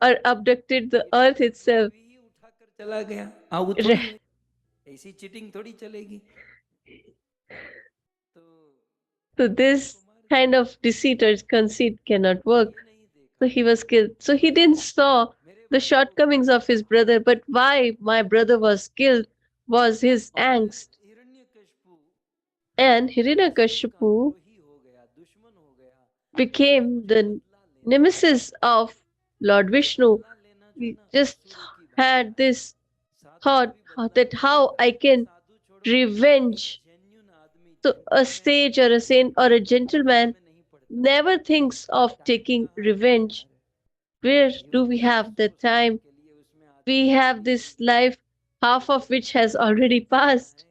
or abducted the earth itself. भी उठाकर चला गया, आવું थोड़ी है, ऐसी चीटिंग थोड़ी चलेगी। तो So this kind of deceit or conceit cannot work. ये नहीं देखा So he was killed. So he didn't saw the shortcomings of his brother, but why my brother was killed was his angst. Hiranyakashipu And Hiranyakashipu द्रोही हो गया, दुश्मन हो गया, became the nemesis of Lord Vishnu. बदला लेना जो He ना just शुरू की बात had this साधु thought कभी बदला that नहीं how लेता, I can साधु छोड़ revenge. So a sage or a saint or a gentleman never thinks of taking revenge. Where do we have the time? We have this life, half of which has already passed,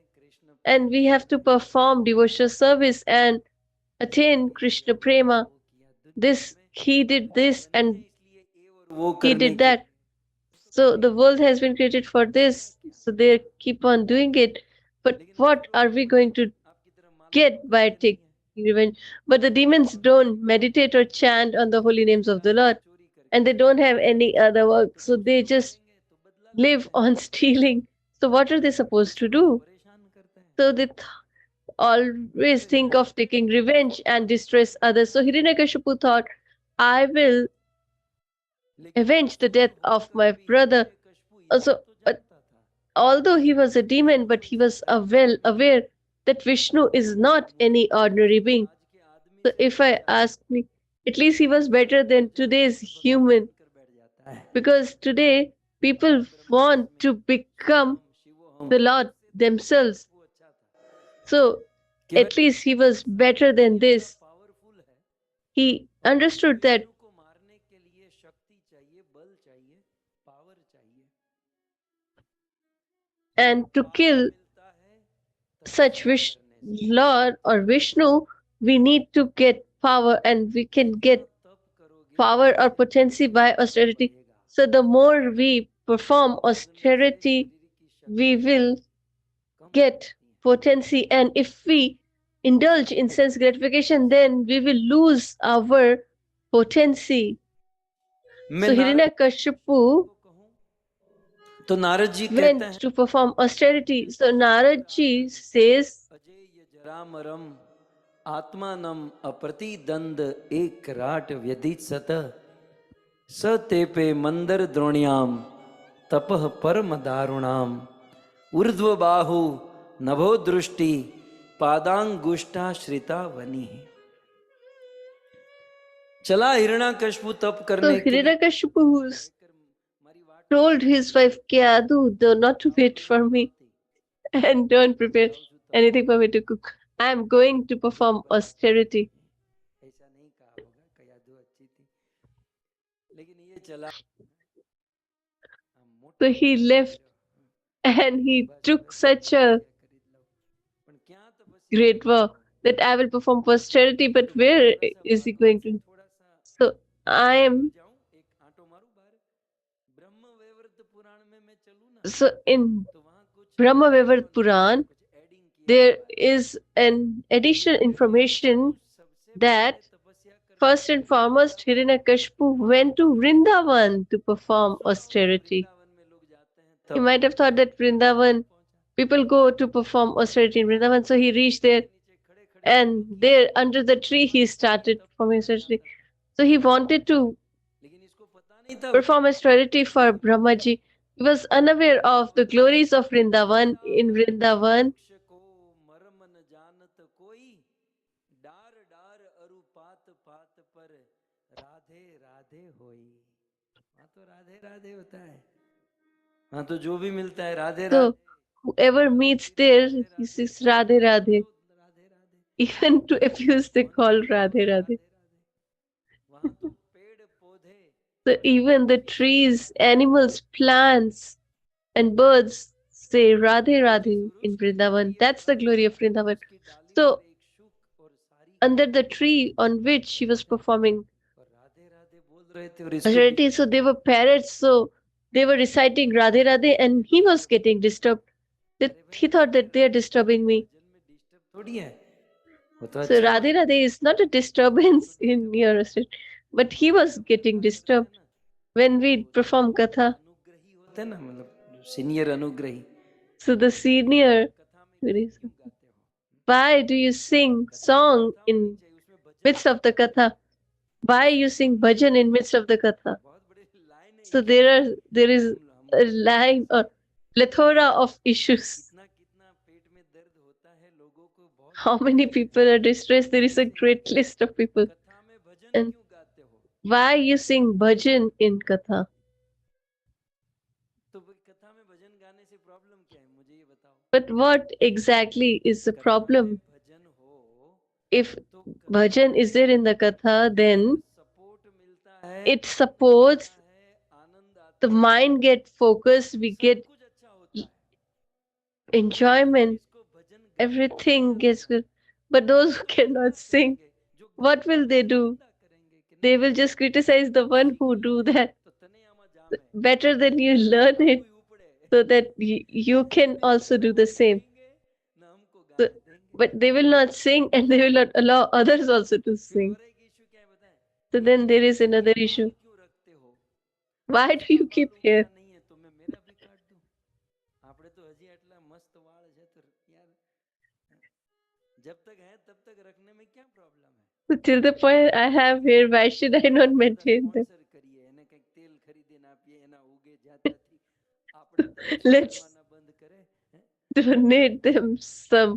and we have to perform devotional service and attain Krishna Prema. He did this, and वो he करने did के that. So the world has been created for this. So they keep on doing it. But what are we going to get by taking revenge? But the demons don't meditate or chant on the holy names of the Lord, and they don't have any other work. So they just live on stealing. So what are they supposed to do? So they always think of taking revenge and distress others. So Hiranyakashipu thought, I will avenge the death of my brother. Also, although he was a demon, but he was well aware that Vishnu is not any ordinary being. So if I ask me, at least he was better than today's human, because today people want to become the Lord themselves. So at least he was better than this. He understood that and to kill such Lord or Vishnu, we need to get power, and we can get power or potency by austerity. So the more we perform austerity, we will get potency. And if we indulge in sense gratification, then we will lose our potency. So Hiranyakashipu तो नारद जी कहते went हैं to perform austerity. So Narad ji says, Ajay जरामरम आत्मानम अप्रतिदंद एक rot व्यदित सत स तेपे मंदर द्रोण्याम तपह परम दारुणाम ऊर्ध्व बाहु नभो दृष्टि पादांगुष्ठा श्रिता वनी। चला हिरण्यकश्यप तप so करने के लिए Hiranyakashipu told his wife Kyadu, do not to wait for me and don't prepare anything for me to cook. I am going to perform austerity. ऐसा नहीं कहा होगा, कयादू अच्छी थी, लेकिन ये चला So he left and he took such a great vow that I will perform austerity, but where is he going to? So I am. So in Brahma Vaivarta Puran, there is an additional information that first and foremost Hiranyakashipu went to Vrindavan to perform austerity. He might have thought that Vrindavan, people go to perform austerity in Vrindavan, so he reached there, and there under the tree he started performing austerity. So he wanted to perform austerity for Brahmaji. He was unaware of the glories of Vrindavan. In Vrindavan, हाँ तो जो भी मिलता है Radhe Radhe. so whoever meets there, he says Radhe Radhe. Even to abuse, they call Radhe Radhe. वहाँ तो पेड़ पौधे So even the trees, animals, plants, and birds say Radhe Radhe in Vrindavan. That's the glory of Vrindavan. So under the tree on which she was performing Radhe Radhe बोल रहे थे और इसको austerity, so they were parrots, so they were reciting Radhe Radhe, and he was getting disturbed. That he thought that they are disturbing me. थोड़ी है वो तो So अच्छा Radhe Radhe is not a disturbance in your austerity, but he was getting disturbed when we perform Katha. अनुग्रही होते हैं ना, मतलब senior अनुग्रही। So the senior, why do you sing song in midst of the Katha? Why you sing bhajan in midst of the Katha? बहुत बड़ी line है, So there is a line or plethora of issues. कितना कितना पेट में दर्द होता है लोगों को, बहुत How many people are distressed? There is a great list of people. कथा में भजन And क्यों गाते हो? why you sing bhajan in Katha? तो कथा में भजन गाने से प्रॉब्लम क्या है, मुझे ये बताओ। But what exactly is the problem? भजन हो If तो bhajan is there in the katha, then support मिलता है, it supports आनंद the आता है, mind get focused, we सब get कुछ अच्छा होता है। enjoyment, जिसको भजन गाने नहीं everything gets आता, good. But those who वो तो cannot क्या sing, करेंगे? जो what गाता है will they उसकी do? निंदा करेंगे कि नहीं They will just criticize the one who do that. तो तने आमा जामे, Better than you learn it आगू उपड़े, so that you can भी also ना do वो the same. गाएंगे ना हमको So, गाने देंगे। but they will not sing and they will not allow others also to फिर sing. और एक इशू क्या है बताएं? So ये then there is ये another बाल issue. क्यों रखते हो? Why do उसका you बाल keep उगता hair? नहीं है तो मैं मेरा भी काट दूं? આપણે તો હજી આટલા મસ્ત વાળ છે તો યાર जब तक है तब तक रखने में क्या प्रॉब्लम है? So till the point I have hair, why should I not maintain them? Sponsor કરીએ એને કંઈક તેલ ખરીદીને આપીએ એના ઉગે જાતથી આપણે ત્યાં Let's ઉગાડવાના બંધ કરે હે? donate them some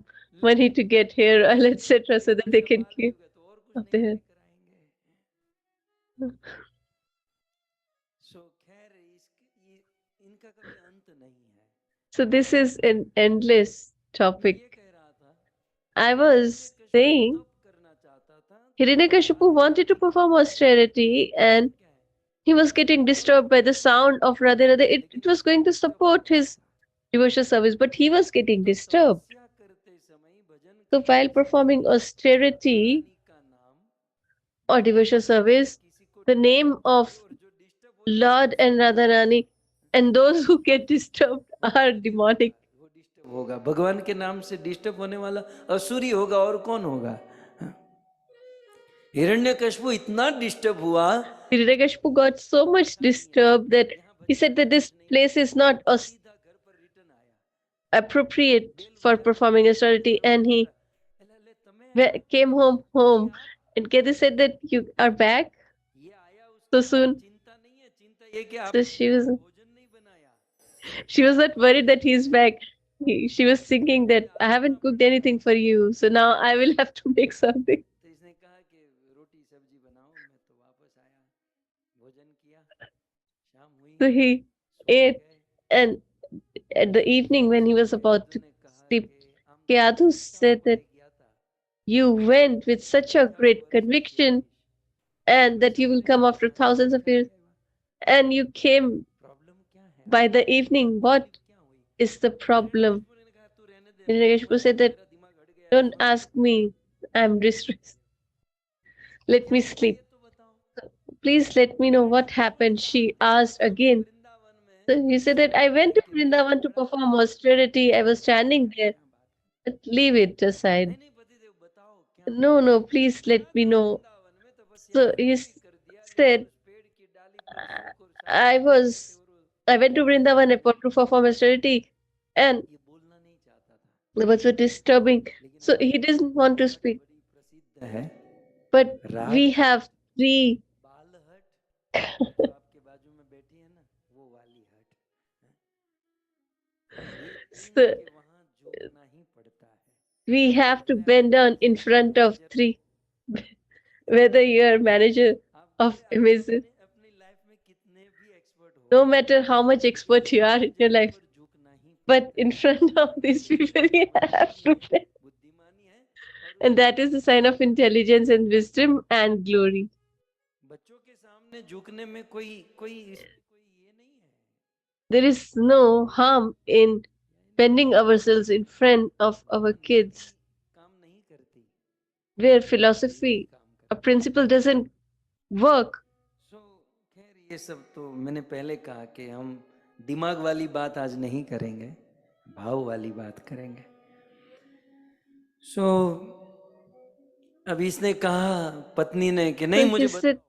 money to get hair oil, etc., so that they उसका can बाल नहीं keep उगा तो और कुछ up नहीं their hair. हमें कराएंगे। सो खैर इनका कभी अंत नहीं है। So this is an endless मैं ये topic. कह रहा था I कि was हिरण्यकशिपु saying तप करना चाहता था तो Hiranyakashipu wanted to perform austerity and क्या है? he was getting disturbed by the sound of Radhe Radhe. It was going to support his devotional service, but he was getting तो disturbed. तपस्या करते समय भजन So करते while performing समय austerity रानी का नाम or devotional service, किसी को the name डिस्टर्ब करे of और जो डिस्टर्ब हो जाए Lord and Radharani and those who get disturbed are demonic. वो डिस्टर्ब होगा। भगवान के नाम से डिस्टर्ब होने वाला असुरी होगा और कौन होगा? हिरण्यकशिपु इतना डिस्टर्ब हुआ Hiranyakashipu got so much disturbed that he said that this place is not सीधा घर पर रिटर्न आया। appropriate बेल for बजाया performing austerity, दरवाजा and he खटखटाया। ले તમે આયા? came home, आप and Katha said that you are back ये आया so उसके बाद soon. चिंता नहीं है, चिंता ये कि So आपने she was भोजन नहीं बनाया। she was not worried that he's back. She was thinking that I haven't cooked anything for you, so now I will have to make something. तो इसने कहा कि रोटी सब्जी बनाओ। मैं तो वापस आया, भोजन किया, शाम हुई, So he सोने ate, गए। and at the evening when he was about Yadav to ने कहा sleep, कि આમ તો Kiyadhu ઉતાવળ said that પડી ગયા હતા, you went with such a હજારો great વર્ષ પછી conviction આવીશ, and that you will સવારે come આવ્યા after અને thousands of સાંજે years, આવ્યા। and you came प्रॉब्लम क्या है? by the आपको evening. What तकलीफ क्या हुई? is the problem? हिरण्यकशिपु ने कहा तू रहने दे, मैं Hiranyakashipu मत said पूछ, that मेरा दिमाग हट गया है, don't छोड़ दे। ask me, I'm distressed. Let क्या me हुआ ये sleep. तो बताओ। Please let me know what Hiranyakashipu ने happened. कहा She कि asked मैं तो again. वृंदावन में So he said that I सोने went गया to कि मेरे को Vrindavan to बड़ा perform आनंद आया। austerity. I was पतिदेव standing there. यहाँ बात But leave it aside. नहीं नहीं पतिदेव बताओ क्या हुआ? No, please क्या let me था know. वृंदावन में? तपस्या So शुरू he भी कर दिया लेकिन said, उस पेड़ की डाली पर सुख और शांति I बैठे थे was, और वो I went to Vrindavan to perform austerity, and ये बोलना नहीं चाहता था। it was so disturbing. लेकिन So he हमारी doesn't want to बालहट speak. बड़ी प्रसिद्ध है। But Raj we have three. बालहट जो आपके बाजू में बैठी है ना, वो वाली हट है। ये तीन So के वहां झुकना ही पड़ता है। we चाहे have to भले bend आपके down pass in front of manager हो, three. Whether you're manager आप of भले आप Amazon, अपने अपनी लाइफ में कितने भी एक्सपर्ट हो, no matter how much expert you किसी are की in your जगह life, पर झुकना ही but पड़ता in है। front of these ये people, you have बुद्धिमानी to है, bend. बुद्धिमानी है। और And उसके that is the sign of intelligence and wisdom and glory. बच्चों के सामने झुकने में कोई कोई इसमें कोई ये नहीं है। There is no harm in bending ourselves in front of our kids, काम नहीं करती, where यही philosophy, काम a करती। principle doesn't work. सो खैर ये सब तो मैंने पहले कहा कि हम दिमाग वाली बात आज नहीं करेंगे, भाव वाली बात करेंगे। सो अब इसने कहा पत्नी ने कि नहीं So मुझे he बताओ, said,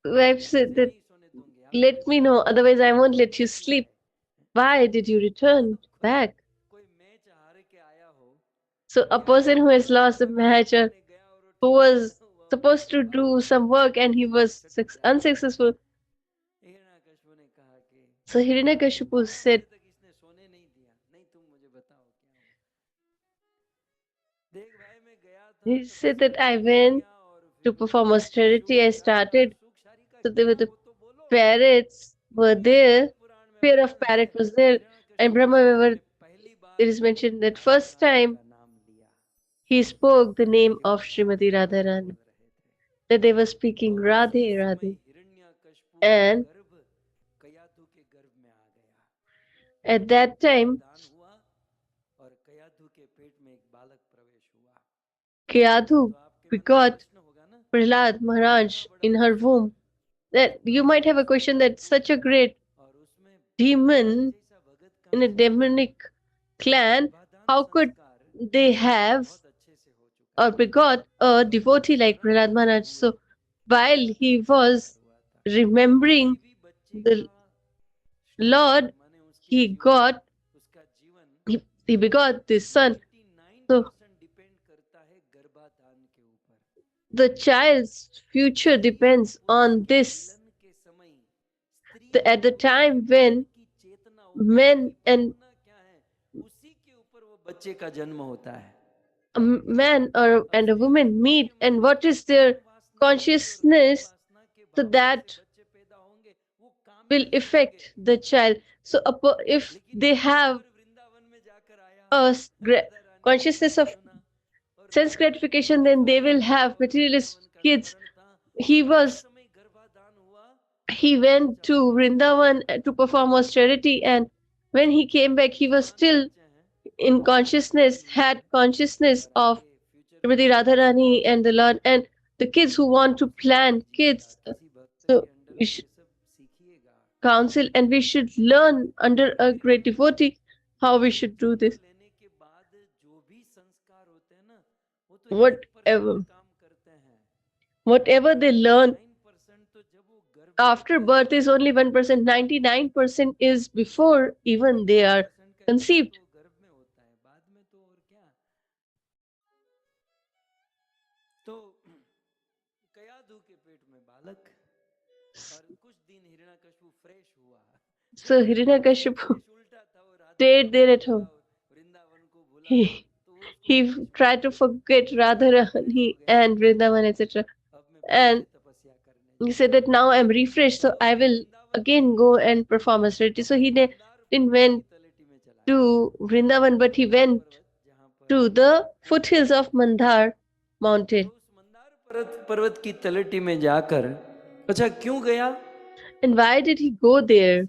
wife said ऐसे that, नहीं सोने दूंगी, आप let me know, otherwise I won't let you क्यों sleep. आए? Why did you return back? कोई मैच हार के आया हो So a या person who has football lost a खराब match, खेलने गया और वो who ठीक से was वो supposed to बात do नहीं some सुनी work और and he दिमाग was सटक जाता है। unsuccessful. हिरण्यकशिपु ने कहा कि So Hiranyakashipu 12 बजे said, तक इसने सोने नहीं दिया, नहीं तुम मुझे बताओ क्या हुआ। देख भाई मैं गया था he said तपस्या that I करने went गया और to फिर perform सुख austerity. I शारी started. सुख शारी का So there क्या were the वो तो बोलो। parrots were ये there. शिव पुराण में Fear of वर्णन है। parrot was there. And Hiranyakashipu Brahma ने were पहली बार it is mentioned that first time he spoke the name of Srimati Radharani, that they were speaking Radhe Radhe. And at that time, Kayadhu begot Prahlad Maharaj in her womb. That you might have a question that such a great demon in a demonic clan, how could they have or begot a devotee like Prahlad Maharaj? So while he was remembering the Lord, he got he begot this son. So the child's future depends on this. At the time when men and बच्चे का जन्म होता है a man or and a woman meet, and what is their consciousness, so that will affect the child. So if they have a consciousness of sense gratification, then they will have materialist kids. He went to Vrindavan to perform austerity, and when he came back, he was still in consciousness, had consciousness of Srimati Radharani and the Lord, and the kids who want to plan kids. So we should counsel, and we should learn under a great devotee how we should do this. Whatever they learn after birth is only 1%. 99% is before even they are conceived. तो कयाधु के पेट में बालक और कुछ दिन Hiranyakashipu fresh हुआ So Hiranyakashipu stayed there at home. He tried to forget Radharani and Vrindavan, etc. And he said that now I'm refreshed, so I will again go and perform austerity. So he didn't went to Vrindavan, but he went to the foothills of Mandar mountain. पर्वत की तलहटी में जाकर अच्छा क्यों गया And why did he go there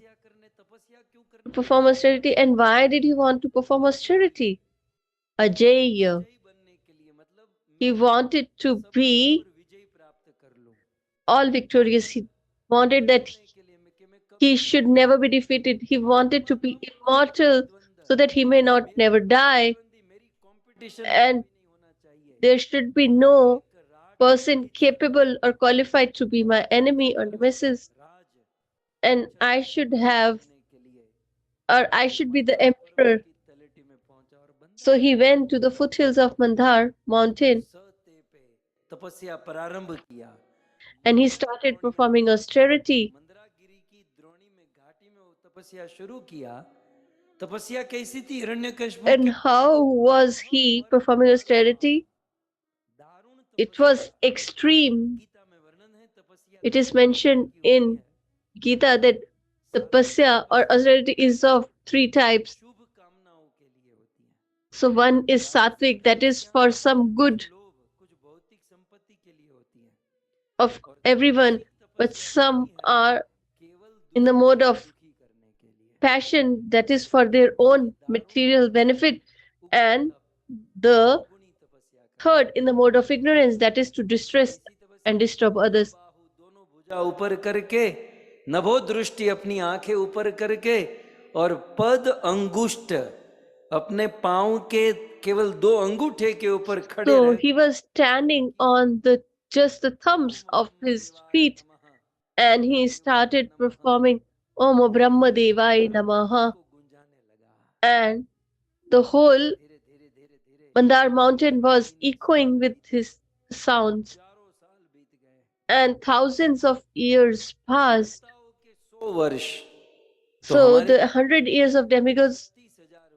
to perform austerity? And why did he want to perform austerity? Ajay. He wanted to be all victorious. He wanted that he should never be defeated. He wanted to be immortal so that he may not never die. And there should be no person capable or qualified to be my enemy or nemesis. And I should have, or I should be the emperor. So he went to the foothills of Mandar mountain and he started performing austerity. And how was he performing austerity? It was extreme. It is mentioned in Gita that tapasya or austerity is of 3 types. So one is sattvic, that is for some good of everyone, but some are in the mode of passion, that is for their own material benefit, and the third in the mode of ignorance, that is to distress and disturb others. ऊपर करके नभो दृष्टि अपनी आंखें ऊपर करके और पद अंगुष्ठ अपने पांव के केवल 2 अंगूठे के ऊपर खड़े So रह he was standing on just the thumbs of his feet, and he started performing Om Brahma Devai Namaha, and the whole Mandar mountain was echoing with his sounds, and thousands of years passed. So the 100 years of demigods,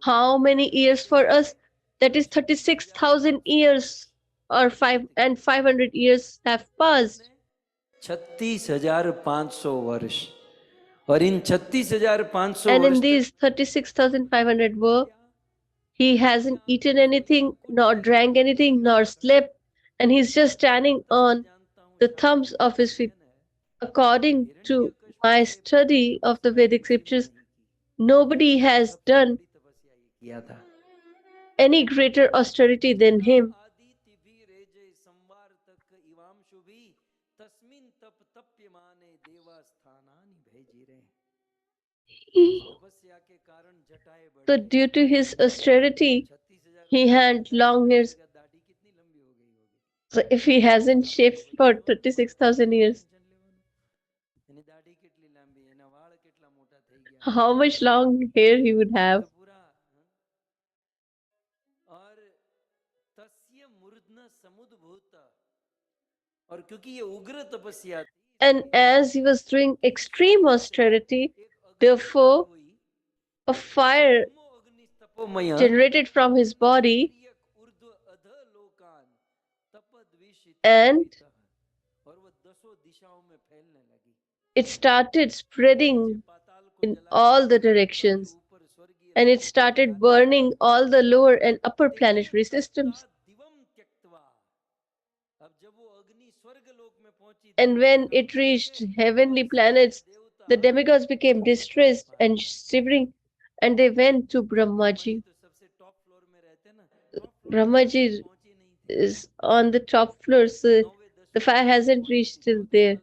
how many years for us? That is 36,000 years or 500 years have passed. 36,500 वर्ष और इन 36,500 And in वर्ष these 36,500 were He hasn't eaten anything, nor drank anything, nor slept, and he's just standing on the thumbs of his feet. According to my study of the Vedic scriptures, nobody has done किया था। any greater austerity than him. Aditi भी रेजे संवार तक इवांशु भी तस्मिन तप तप्यमाने देवा स्थानानि भेजी रहे। तपस्या के कारण जटाएं बढ़ So, गई। due to his austerity, 36,000 he had long hairs. दाढ़ी कितनी लंबी हो गई होगी। So, if he hasn't shaved for 36,000 years, એની દાઢી કેટલી લાંબી, એના વાળ કેટલા મોટા થઈ ગયા। how much long hair he would have. तो पूरा और तस्य मूर्धन समुद्भूत, और क्योंकि ये उग्र तपस्या थी, And as he was doing extreme austerity, therefore, a fire generated from his body, and it started spreading in all the directions, and it started burning all the lower and upper planetary systems. And when it reached heavenly planets, the demigods became distressed and shivering, and they went to Brahmaji. Brahmaji is on the top floor, so the fire hasn't reached till there.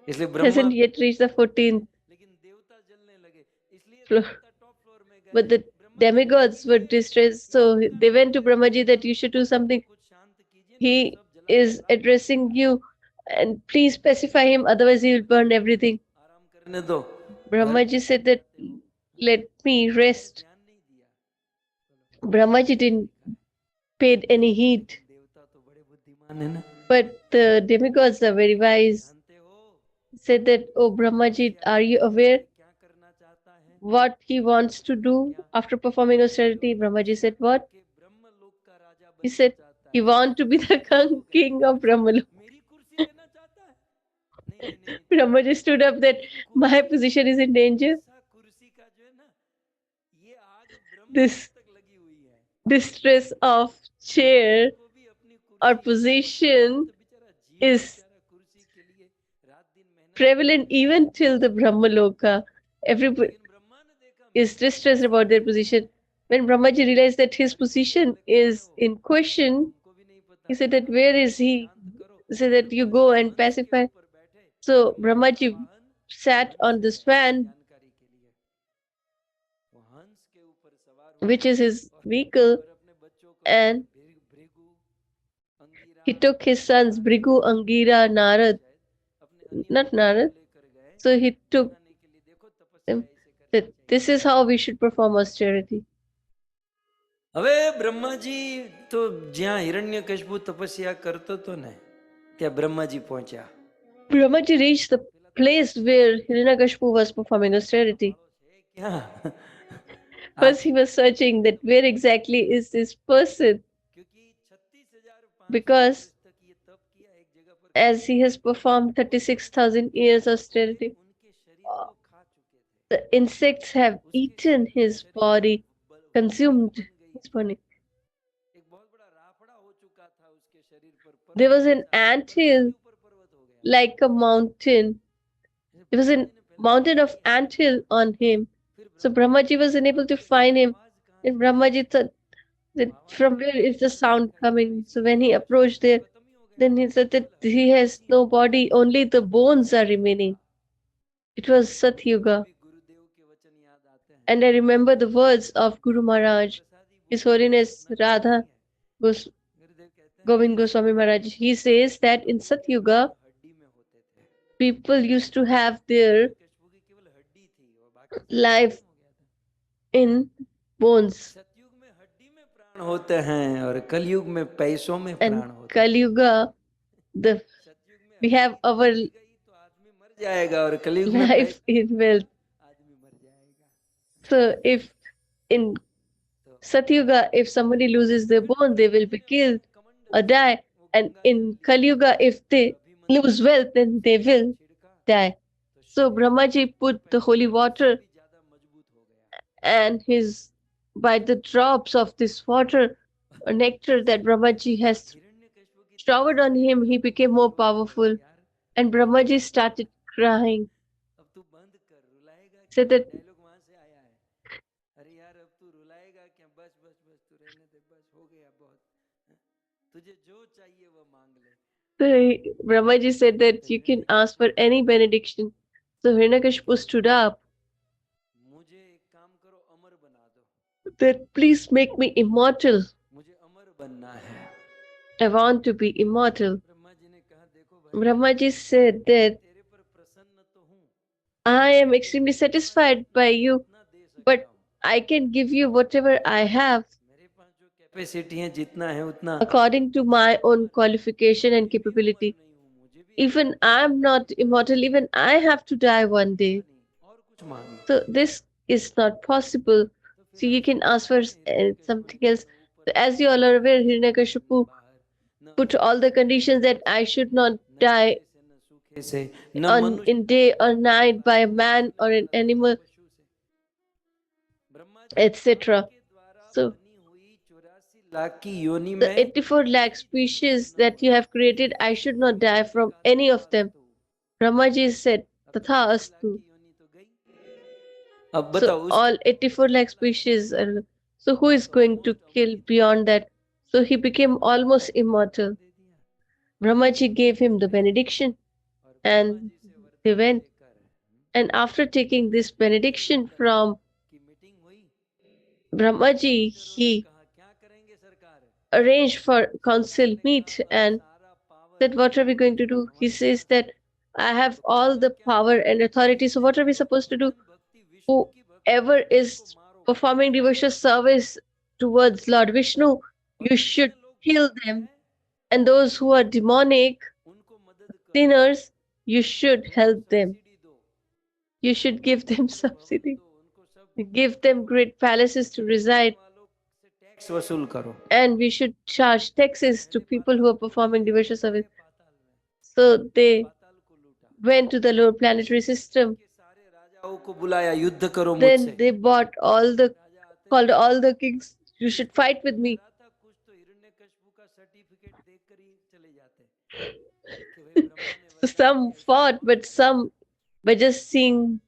इसलिए Brahma Hasn't yet reached the 14th लेकिन देवता जलने लगे, इसलिए floor. देवता top floor में गए। But the demigods were distressed, so they went to Brahmaji that you should do something. कुछ शांत कीजिए, He is addressing you, and please specify him, otherwise he will burn everything. आराम करने दो। Brahmaji said that let me rest. ध्यान नहीं दिया। Brahmaji didn't paid any heed. देवता तो बड़े बुद्धिमान है ना। But the demigods are very wise. जानते हो Said that, oh Brahmaji, are you aware क्या करना चाहता है? what he wants to do after performing austerity? Brahmaji said, what? कि ब्रह्मलोक का राजा He बनना said, चाहता he है। wants to be the king of Brahmalok. मेरी कुर्सी लेना चाहता है? नहीं नहीं नहीं। Brahmaji stood up that my position is in danger. ऐसा कुर्सी का जो है ना, ये आग ब्रह्म This तक लगी हुई है। distress of chair को भी अपनी or कुर्सी position तो बेचारा जीव is बेचारा कुर्सी के लिए रात दिन मेहनत। prevalent even till the Brahmaloka. Everybody लेकिन ब्रह्मा ने देखा is distressed about their position. When Brahmaji realized that his position is in question, उनको भी नहीं पता। he said that where is he? शांत करो। He said that you go and pacify. ऊपर बैठे। So Brahmaji sat on the swan, जानकारी के लिए वो हंस के ऊपर सवार हुआ which is his vehicle, और अपने बच्चों को and Bhrigu, Angira, he took his sons Bhrigu, Angira, Narad, अपने not Narad. लेकर गए So he took बताने के लिए, देखो तपस्या them ऐसे that करनी this is how we should perform austerity. चाहिए। હવે બ્રહ્માજી તો જ્યાં હિરણ્યકશિપુ તપસ્યા કરતો હતો ને, ત્યાં બ્રહ્માજી પહોંચ્યા। Brahmaji reached the place where Hiranyakashipu was performing austerity. ક્યાં? First, he was searching that where exactly is this person, क्योंकि 36,500 because वर्ष तक ये तप किया एक जगह पर, as he has performed 36,000 years austerity, उनके शरीर को खा चुके थे। the insects have eaten his body, consumed his body. एक बहुत बड़ा राफड़ा हो चुका था उसके शरीर पर। There was an anthill ऊपर पर्वत हो गया। like a mountain. There was a mountain of anthill on him. So Brahmaji was unable to find him. And Brahmaji thought that from where is the sound coming? So when he approached there, then he said that he has no body, only the bones are remaining. It was Satyuga. भी गुरुदेव के वचन याद आते हैं। And I remember the words of Guru Maharaj, His Holiness Radha गुरुदेव कहते हैं Govind Goswami Maharaj. He says that in Satyuga, हड्डी में होते थे। people used to have their कशबू की केवल हड्डी थी और बाकी life हो गया था। in bones. सतयुग में हड्डी में प्राण होते हैं और कलयुग में पैसों में And प्राण होते हैं। Kali Yuga, the सतयुग में we have our हड्डी गई तो आदमी मर जाएगा और कलयुग में life in wealth. आदमी मर जाएगा। So if in Satyuga, if somebody loses their bone, they will be killed or die. And in Kali Yuga, if they lose wealth, then they will die. So Brahmaji put the holy water भी ज्यादा मजबूत हो गया। and his by the drops of this water or nectar that Brahmaji has showered on him, he became more powerful. And Brahmaji started crying. अब तू बंद कर, रुलाएगा Said क्या? that डायलॉग वहां से आया है। अरे यार अब तू रुलाएगा क्या? बस बस बस, तू रहने दे, बस हो गया बहुत। तुझे जो चाहिए वो मांग ले। Brahmaji said that you can ask for any benediction. So Hiranyakashipu stood up मुझे एक काम करो, अमर बना दो। that please make me immortal. मुझे अमर बनना है। I want to be immortal. Brahma ji ने कहा देखो भाई, Brahmaji said that तेरे पर प्रसन्न तो हूँ, I am extremely satisfied by you, उतना दे सकता but हूँ। I can give you whatever I have मेरे पास जो कैपेसिटी है जितना है उतना, according to my own qualification and capability. नहीं हूँ, मुझे भी Even I'm not immortal, even I have to die one day. और कुछ मांगे। So this is not possible. So you can ask for something else. So as you all are aware, Hiranyakashipu put all the conditions that I should not die सूखे से न on मनुष्य in day or night by a man or an animal, Brahma ji etc. के द्वारा So बनी हुई 84 लाख की योनि the में 84 lakh species that you have created, I should not die from any of them. Brahmaji said, Tatha astu. योनि तो गई। अब So बताओ all 84 lakh species are, so who is going to kill beyond that? So he became almost immortal. Brahmaji gave him the benediction and they went. And after taking this benediction from की meeting हुई, Brahmaji, he कहा क्या करेंगे सरकार? arranged for council meet and सारा power said, what are we going to do? He says that I have all the power and authority. So what are we supposed to do? भक्ति विष्णु की भक्ति Whoever is performing devotional service towards Lord Vishnu, you should kill them. And those who are demonic उनको मदद करो, sinners, you should help them. Subsidy दो, You should give them subsidy. उनको सब Give them great palaces to reside. वालों से tax वसूल करो। And we should charge taxes to people who are performing devotional service. So they पाताल को लूटा, went to the lower planetary system. के सारे राजाओं को बुलाया, युद्ध करो Then मुझसे। they called all the kings, you should fight with me. था कुछ तो हिरण्यकशिपु का सर्टिफिकेट देखकर ही चले जाते कि भाई ब्रह्मा ने So some fought, but some by just seeing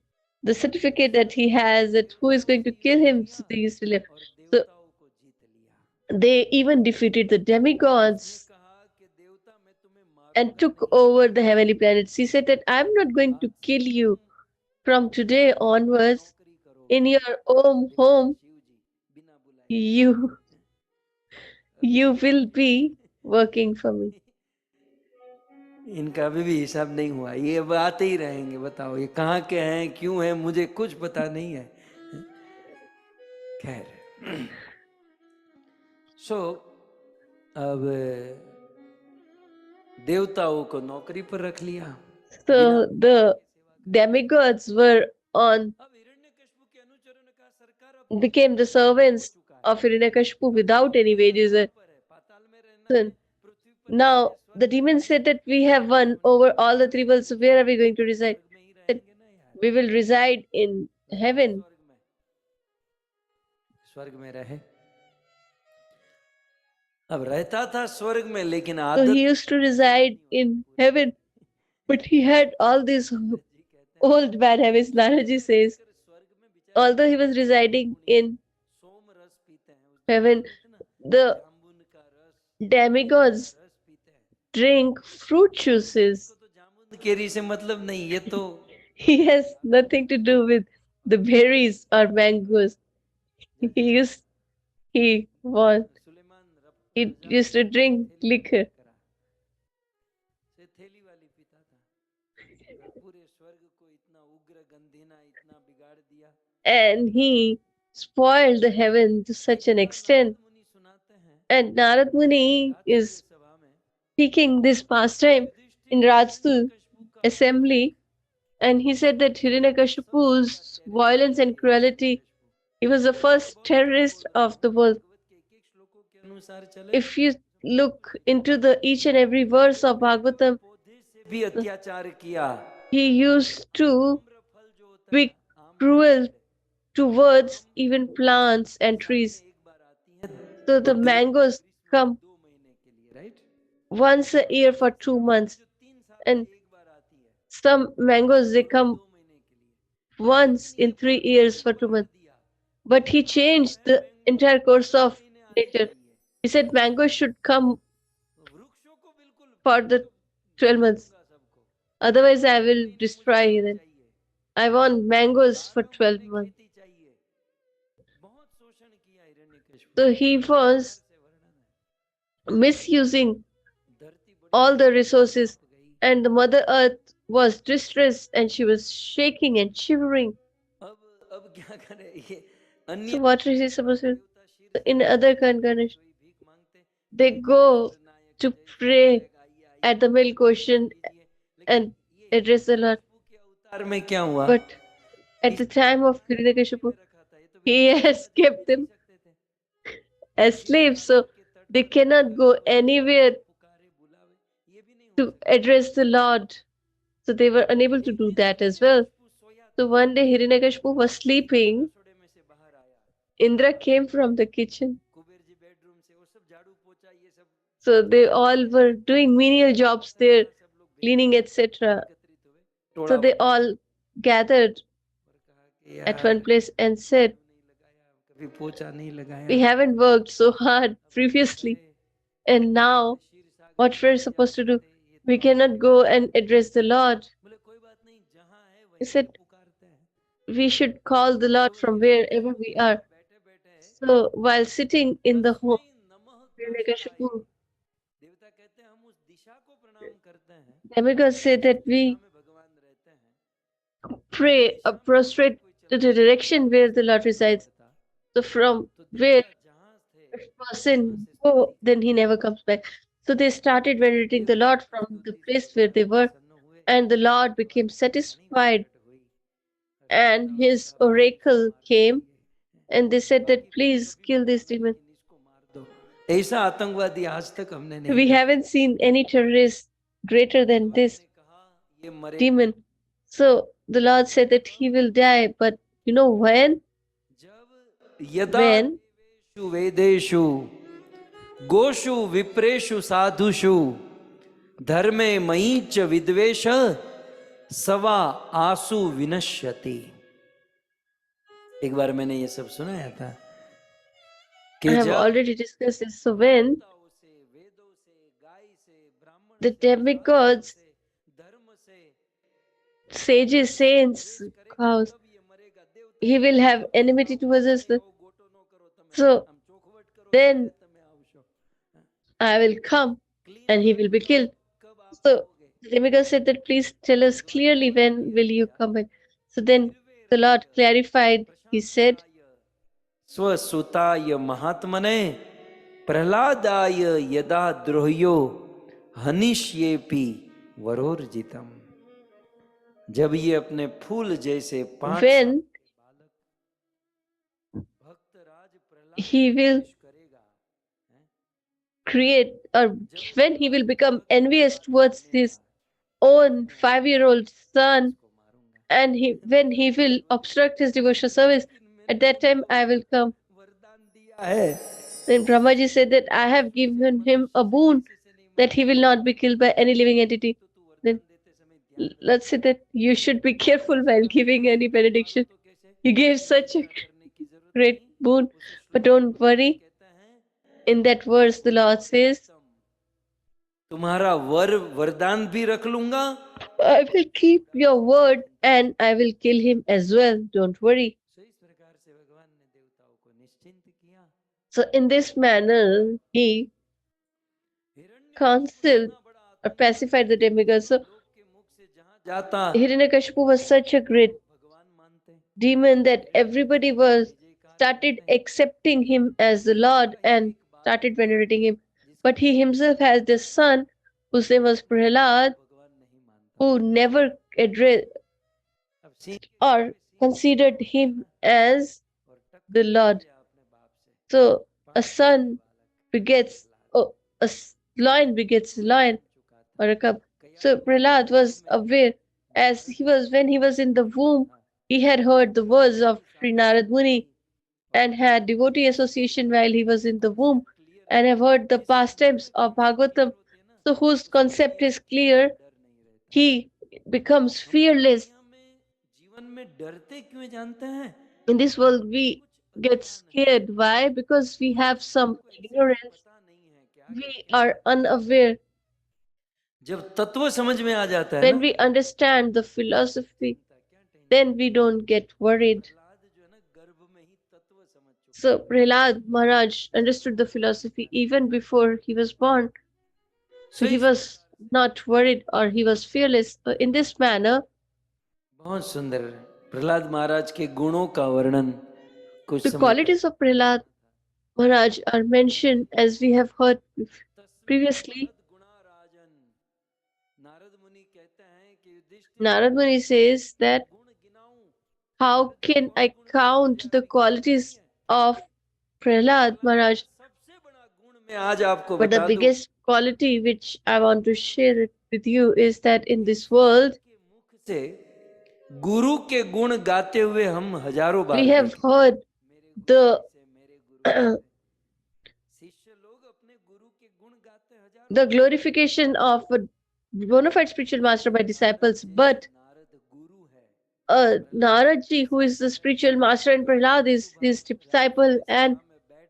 the certificate that he has, that who is going to kill him, so they used to live. और So देवताओं को जीत लिया। they even defeated the demigods कहा कि देवता मैं तुम्हें मारूंगा and took over the heavenly planets. He said that I'm not going to kill you. From today onwards, नौकरी करो, in your own home, Shiv जी बिना बुलाए। you will be working for me. इनका अभी भी हिसाब नहीं हुआ, ये अब आते ही रहेंगे। बताओ ये कहाँ के हैं, क्यों हैं, मुझे कुछ पता नहीं है। खैर, सो अब देवताओं को नौकरी पर रख लिया। So the demigods were on अब हिरण्यकशिपु के अनुचरों ने कहा सरकार अब became the servants of Hiranyakashipu without any wages. पाताल में रहना है, पृथ्वी पर Now the demons said that we have won over all the three worlds. So where are we going to reside? में ही That रहेंगे ना यार, we will reside in heaven. स्वर्ग में रहे। अब रहता था स्वर्ग में, लेकिन So आदत he used to reside in heaven, but he had all these old bad habits. Naraji says, स्वर्ग में बेचारे although he was residing in सोम रस पीते हैं, उस heaven, the जामुन का रस demigods पीते हैं। drink fruit juices. तो जामुन केरी से मतलब नहीं, ये तो He has nothing to do with the berries or mangoes. He was Suleman he used to drink liquor. से थैली वाली पीता था। पूरे स्वर्ग को इतना उग्र गंधीना इतना बिगाड़ दिया। And he spoiled the heaven to such an extent. मुनि सुनाते हैं And Narad Muni is सभा में, speaking this pastime in Rajtu assembly, and he said that Hiranyakashipu's violence and cruelty, he was the first terrorist of the world. भगवत के एक श्लोकों के अनुसार चले, If you look into the each and every verse of Bhagavatam, पौधे से भी अत्याचार किया। he used to फल जो होता है be cruel towards even plants and trees. So the mangoes come right, once a year for 2 months, and some mangoes they come once in 3 years for 2 months. But he changed the entire course of nature. He said mangoes should come for the 12 months. Otherwise, I will destroy them. I want mangoes for 12 months. So he was misusing all the resources, and the Mother Earth was distressed and she was shaking and shivering. अब क्या करे ये अन्य So, what is he supposed to do? In other incarnations, they go to pray at the milk ocean and address the Lord. अवतार में क्या हुआ, But at the time of Hiranyakashipu, he has kept them as slaves, so they cannot go anywhere to address the Lord. So they were unable to do that as well. So one day Hiranyakashipu was sleeping. Indra came from the kitchen. So they all were doing menial jobs there, cleaning, etc. So they all gathered at one place and said, कभी पोछा नहीं लगाया, we haven't worked so hard previously, and now what we're supposed to do? We cannot go and address the Lord. He said, we should call the Lord from wherever we are. So while sitting in the home, Hiranyakashipu, देवता कहते हैं हम उस दिशा को प्रणाम करते हैं demigod said that we भगवान रहते हैं, pray or prostrate to the direction where the Lord resides. So from where a person go, then he never comes back. So they started venerating the Lord from the place where they were, and the Lord became satisfied, and his oracle came, and they said that please kill this demon. ऐसा आतंकवादी आज तक हमने नहीं We देखा। haven't seen any terrorist greater than this ये मरे demon. So the Lord said that he will die, but you know when? जब यदा When देवेषु वेदेषु गोषु विप्रेषु साधुषु धर्मे मयि च विद्वेष सवा आसु विनश्यति। एक बार मैंने ये सब सुनाया था कि I have जब already discussed this. So when the demigods, sages, saints, cows, he will have enmity towards us. So then I will come and he will be killed. So the demigod said that please tell us clearly when will you come back. So then the Lord clarified. He said, स्वसुताय महात्मने प्रहलादाय यदा द्रोह्यो हनिष्येपि वरोर्जितम। जब ये अपने फूल जैसे 5 when he will create, or when he will become envious towards his own 5-year-old son, and when he will obstruct his devotional service, at that time I will come. Then Brahmaji said that I have given him a boon that he will not be killed by any living entity. Then let's say that you should be careful while giving any benediction. He gave such a great boon, but don't worry. In that verse, the Lord says, तुम्हारा वरदान भी रख लूंगा, I will keep your word and I will kill him as well. Don't worry. So in this manner, he counseled or pacified the demigods. So Hiranyakashipu was such a great demon that everybody was started accepting him as the Lord and started venerating him. But he himself has this son whose name was Prahlad, who never addressed or considered him as the Lord. So a son begets, oh, lion begets a lion or a cub. So Prahlad was aware as he was when he was in the womb, He had heard the words of Sri Narad Muni and had devotee association while he was in the womb, and have heard the pastimes of Bhagavatam, so whose concept is clear, he becomes fearless. दुनिया में जीवन में डरते क्यों हैं जानते हैं? In this world, we get scared. Why? Because we have some ignorance. पता नहीं है क्या We are unaware. जब तत्व समझ में आ जाता है When ना, we understand the philosophy, then we don't get worried. Prahlad जो है ना गर्भ में ही तत्व समझ चुका So Prahlad Maharaj understood the philosophy even before he was born. So he was not worried or he was fearless. In this manner, बहुत सुंदर प्रहलाद महाराज के गुणों का वर्णन कुछ the समय qualities of Prahlad Maharaj are mentioned as we have heard previously. गुणाराजन Narad मुनि कहते हैं कि Yudhishthir Narad Muni says that गुण गिनाऊं, how can I count the qualities of Prahlad Maharaj? सबसे बड़ा गुण मैं आज आपको But the बता दूं, biggest quality which I want to share it with you is that in this world, के मुख से गुरु के गुण गाते हुए हम हजारों बार we have देखे। heard the मेरे गुरु शिष्य लोग अपने गुरु के गुण गाते हजारों the glorification of a bona fide spiritual master by disciples, but Narad गुरु है, Naradji, who is the spiritual master, and Prahlad is his disciple, and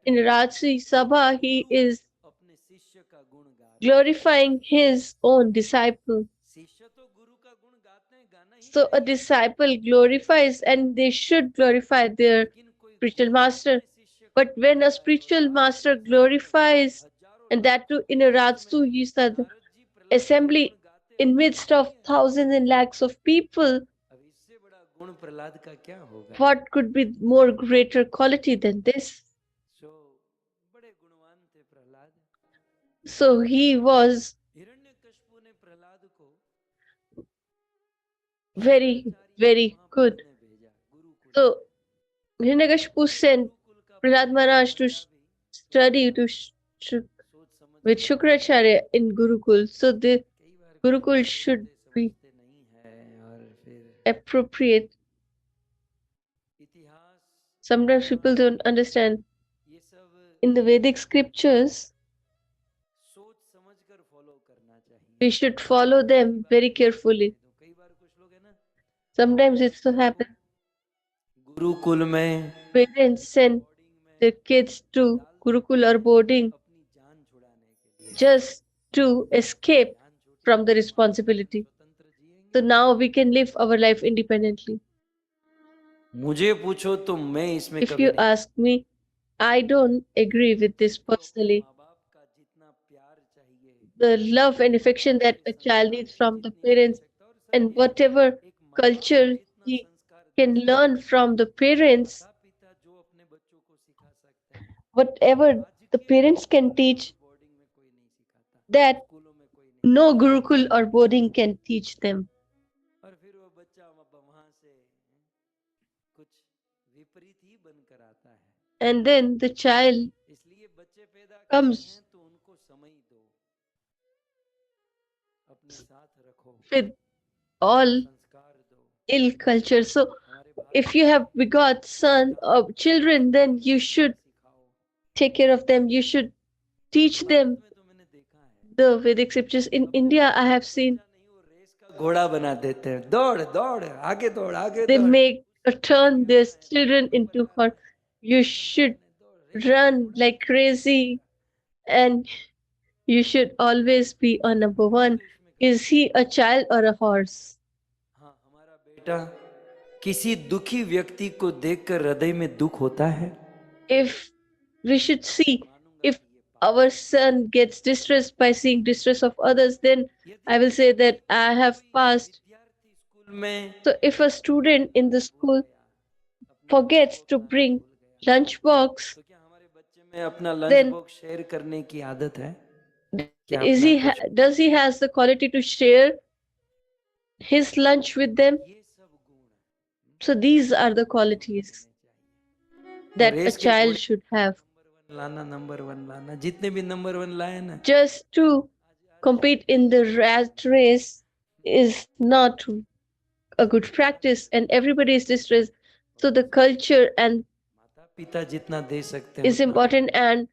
in Rajsi Sabha, he is अपने शिष्य का गुण गा रहे। glorifying his own disciple. शिष्य तो गुरु का गुण गाते हैं, गाना ही So a चाहिए। disciple glorifies, and they should glorify their लेकिन कोई spiritual master. शिष्य को But when a spiritual master glorifies, and that too in a Rajsu Narad ji Prahlad assembly गाते in midst of thousands and lakhs of people, अब इससे बड़ा गुण प्रहलाद का क्या होगा? what could be more greater quality than this? सो बड़े गुणवान थे Prahlad. So he was Hiranyakashipu ने प्रहलाद को very, very good. ने भेजा Gurukul. So Hiranyakashipu sent Gurukul का Prahlad Maharaj to study सोच समझ with Shukracharya in Gurukul. So the कई बार Gurukul should be समझते नहीं है और फिर appropriate. इतिहास Sometimes people don't understand. ये सब In the Vedic scriptures, सोच समझकर फॉलो करना चाहिए। we should follow them very carefully. तो कई बार कुछ लोग है ना Sometimes it so happens Gurukul में parents send their kids to Gurukul or boarding अपनी जान छुड़ाने के लिए just to escape from the responsibility. स्वतंत्र जिएंगे। So now we can live our life independently. मुझे पूछो तो मैं इसमें If कभी you नहीं। ask me, I don't agree with this personally. माँ बाप का जितना प्यार चाहिए The love and affection that a child needs from the parents, and whatever culture he can learn from the parents, माता पिता जो अपने बच्चों को सिखा सकते हैं whatever the parents can teach, boarding में कोई नहीं सिखाता, that स्कूलों में कोई नहीं। no Gurukul or boarding can teach them. और फिर वो बच्चा वहां से कुछ विपरीत ही बनकर आता है। And then the child इसलिए बच्चे पैदा करते comes हैं तो उनको समय दो, अपने साथ रखो, with all संस्कार दो। ill culture. So हमारे Bharat if you have begot son or children, then you should सिखाओ। take care of them. You should teach them में तो मैंने देखा है the Vedic scriptures. In India, I have seen नहीं वो रेस का घोड़ा बना देते हैं, दौड़ दौड़ आगे दौड़ आगे they दौड़। make turn their children into her. You should run like crazy, and you should always be on number one. Is he a child or a horse? हाँ हमारा बेटा किसी दुखी व्यक्ति को देखकर हृदय में दुख होता है। If we should see if our son gets distressed by seeing distress of others, then I will say that I have passed. विद्यार्थी स्कूल में So if a student in the school forgets to bring lunch box, तो क्या हमारे बच्चे में अपना lunch then box share करने की आदत है? क्या is अपना he does he has the quality to share his lunch with them? ये सब गुण हैं। So these are the qualities that a race के child घोड़े should have नंबर वन लाना, जितने भी नंबर वन लाए ना, just to compete in the rat race is not a good practice and everybody is distressed. So the culture and माता पिता जितना दे सकते हैं is उतना important, and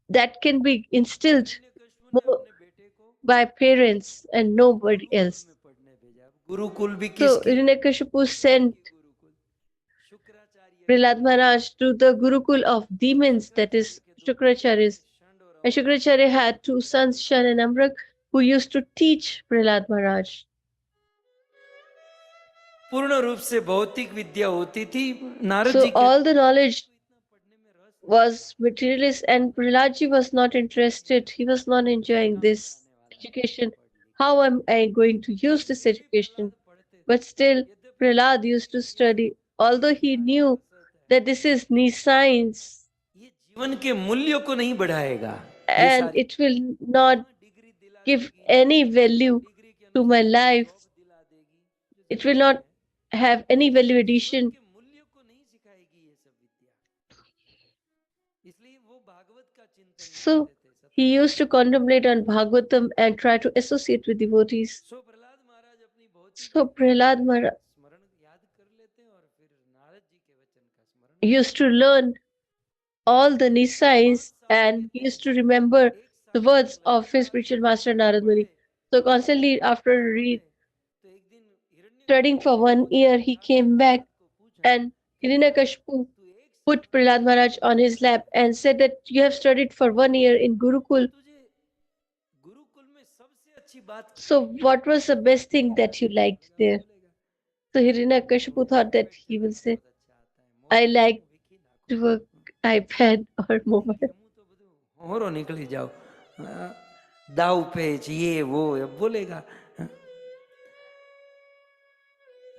that can be instilled Hiranyakashyap ने more अपने बेटे को by parents and nobody Gurukul else. में पढ़ने भेजा। गुरुकुल भी So किसकी? Hiranyakashipu sent के गुरुकुल शुक्राचार्य के Prahlad Maharaj to the Gurukul of demons, that is Shukracharya's. And Shukracharya had two sons, Shan and Amrak, who used to teach Prahlad Maharaj. पूर्ण रूप से भौतिक विद्या होती थी। नारद जी So कहते all the knowledge इतना पढ़ने में रस was materialist, and Prahladji was not interested. He was not enjoying this education. How am I going to use this education? But still, Prahlad used to study, although he knew that this is knee science ये जीवन के मूल्यों को नहीं बढ़ाएगा। ये and सारी it will not degree दिला give देगी, any value डिग्री के to अनुसार my life. जॉब दिला देगी। It will not have any value जीवन addition. के मूल्यों को नहीं सिखाएगी ये सब विद्या। इसलिए वो भागवत का चिंतन So करते थे। he used to contemplate on Bhagavatam and try to associate with devotees. सो प्रहलाद महाराज अपनी भौतिक So Prahlad Maharaj स्मरण याद कर लेते हैं और फिर नारद जी के वचन का स्मरण used to learn all the Nisais and he used to remember the words of his spiritual master Narad Muni. So constantly after तो एक दिन हिरण्य studying for 1 year, he came back and Hiranyakashipu तू एक put Prahlad Maharaj on his lap and said that you have studied for 1 year in Gurukul. तुझे गुरुकुल में सबसे अच्छी बात So what was the best thing that you liked there? So Hiranyakashipu thought that he will say, I like to work iPad or mobile. તો બધું હોરો નીકળી જાઓ દાવ પેચ ये वो अब बोलेगा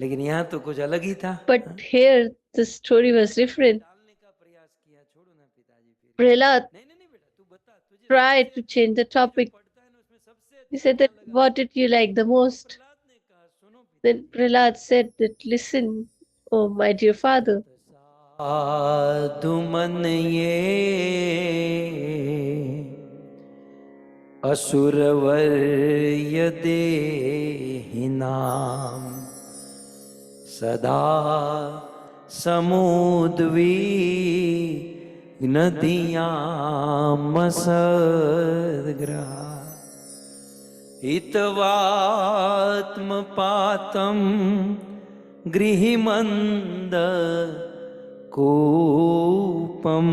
लेकिन यहाँ तो कुछ अलग ही था But here the story was different. टालने का प्रयास किया छोड़ो ना पिताजी फिर Prahlad नहीं नहीं नहीं बेटा तू बता तुझे tried to change the topic. पढ़ता है ना उसमें सबसे He said that what did you like the most? Prahlad ने कहा सुनो Then Prahlad said that listen, oh my dear father, साधु मन ये असुरवर्य देहिनाम सदा समुद्वी नदियामसद्ग्रह हितवात्मपातं गृहिमन्द कूपं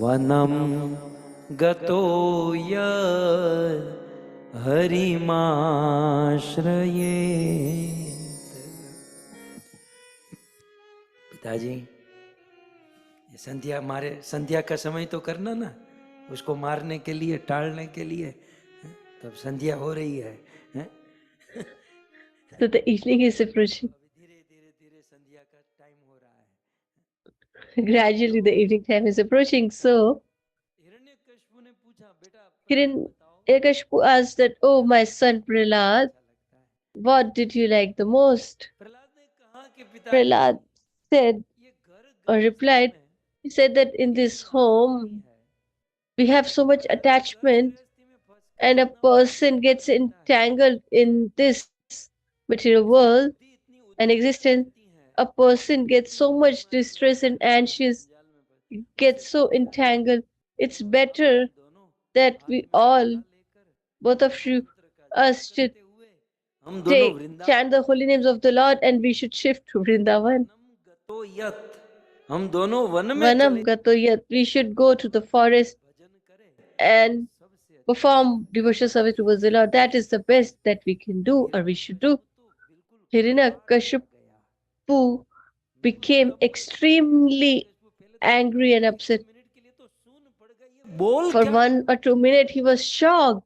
वनं गतो हरिमाश्रये पिताजी ये संध्या मारे संध्या का समय तो करना ना उसको मारने के लिए टालने के लिए तब संध्या हो रही है so the evening is approaching. धीरे धीरे धीरे संध्या का टाइम हो रहा है Gradually the evening time is approaching. So Hiranyakashyap ने पूछा बेटा Hiranyakashipu asked that, oh my son Prahlad, what did you like the most? Prahlad ने कहा कि पिता Prahlad said ये घर or replied, he said that in this home we have so much attachment and a person gets entangled in this material world and existence. A person gets so much distress and anxious, gets so entangled. It's better that we all, both of you, us should हम दोनों chant the holy names of the Lord and we should shift to Vrindavan. गतो यत हम दोनों one में Vanam चले gato yat. We should go to the forest भजन करें and सबसे perform devotional service towards the Lord. That is the best that we can do or we should do. Hiranyakashipu became extremely angry and upset. Minute के लिए तो सुन पड़ गई ये बोल For क्या 1 or 2 minutes, he was shocked.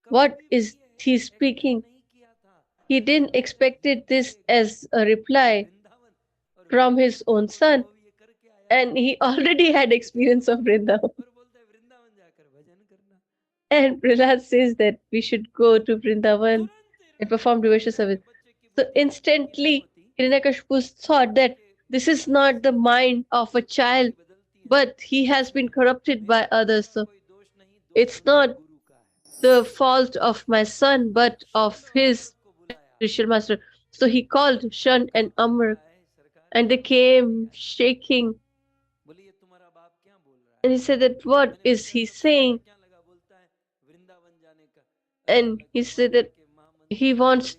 What is he speaking? नहीं किया था He didn't expected this as a reply Vrindavan और from his own son, वो ये करके आया and he already had experience of Vrindavan. और बोलता है वृंदावन जाकर भजन करना And Prahlad says that we should go to Vrindavan and perform devotional service. So instantly, Hiranyakashipu thought that this is not the mind of a child, but he has been corrupted by others. So it's not the fault of my son, but of his spiritual master. So he called Shan and Amr, and they came shaking. And he said that what is he saying? And he said that he wants,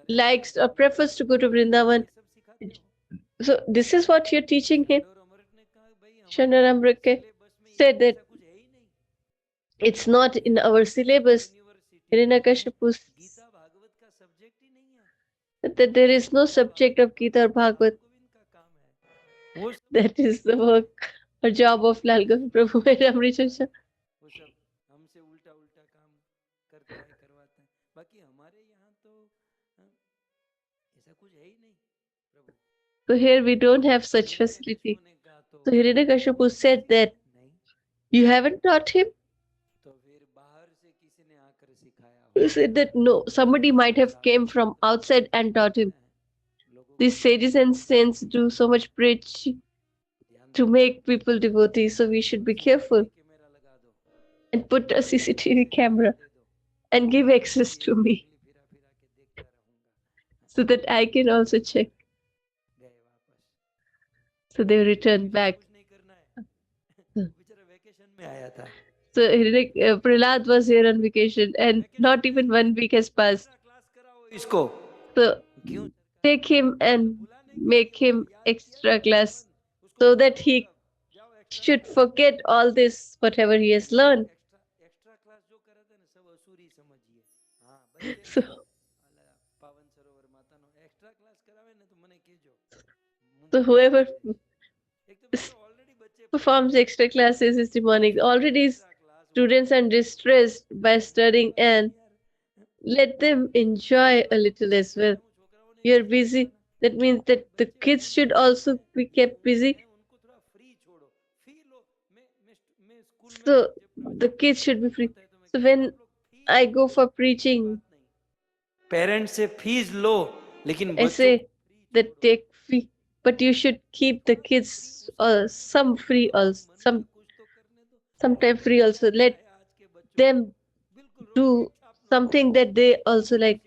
likes or prefers to go to Vrindavan. So this is what you're teaching him? Shan and Amr said that it's not in our syllabus. Hiranyakashipu that there is no subject of Gita or Bhagavat. That is the work or job of LalGovind Prabhu and Amritsar. वो सब हमसे उल्टा उल्टा काम करते हैं करवाते हैं बाकी हमारे यहाँ तो ऐसा कुछ है ही नहीं प्रभु So here we don't have such facility. So Hiranyakashipu said that you haven't taught him. तो फिर बाहर से किसी ने आकर सिखाया He said that no, somebody might have came from outside and taught him. These sages and saints do so much preach to make people devotees, so we should be careful and put a CCTV camera and give access to me so that I can also check. So they returned back. So Prahlad was here on vacation and not even 1 week has passed. So take him and make him extra class so that he should forget all this, whatever he has learned. So, so whoever performs extra classes is demonic. Already students are distressed by studying, and let them enjoy a little as well. You're busy. That means that the kids should also be kept busy. So the kids should be free. So when I go for preaching, parents से fees लो लेकिन I say that take fee, but you should keep the kids some free also, sometime free also. Let them do something that they also like.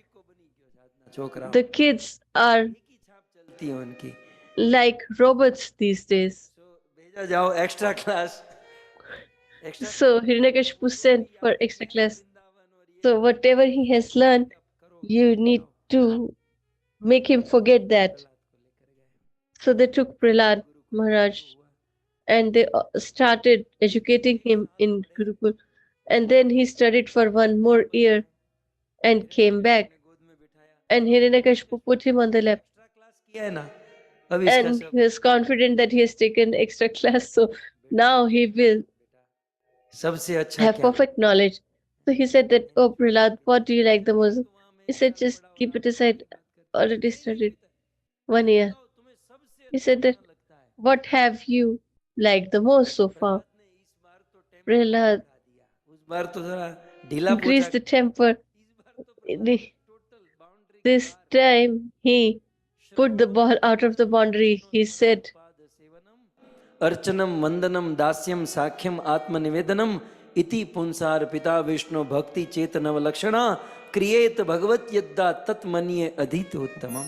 The kids are like robots these days. भेजा जाओ extra class So Hiranyakashipu sent for extra class. So whatever he has learned, you need to make him forget that. So they took Prahlad Maharaj and they started educating him in Gurukul. And then he studied for 1 more year and came back. And Hiranyakashipu put him on the lap. And he was confident that he has taken extra class. So now he will have perfect knowledge. So he said that, oh Prahlad, what do you like the most? He said, just keep it aside. Already studied 1 year. He said that, what have you liked the most so far? Prahlad increased the temper. This time he put the ball out of the boundary. He said, अर्चनम वंदनम दास्यम साख्यम आत्मनिवेदनम इति पुंसार पिता विष्णु भक्ति चेतनव लक्षणा क्रिएत भगवत यद्दा तत्मन्ये अधीत उत्तमम।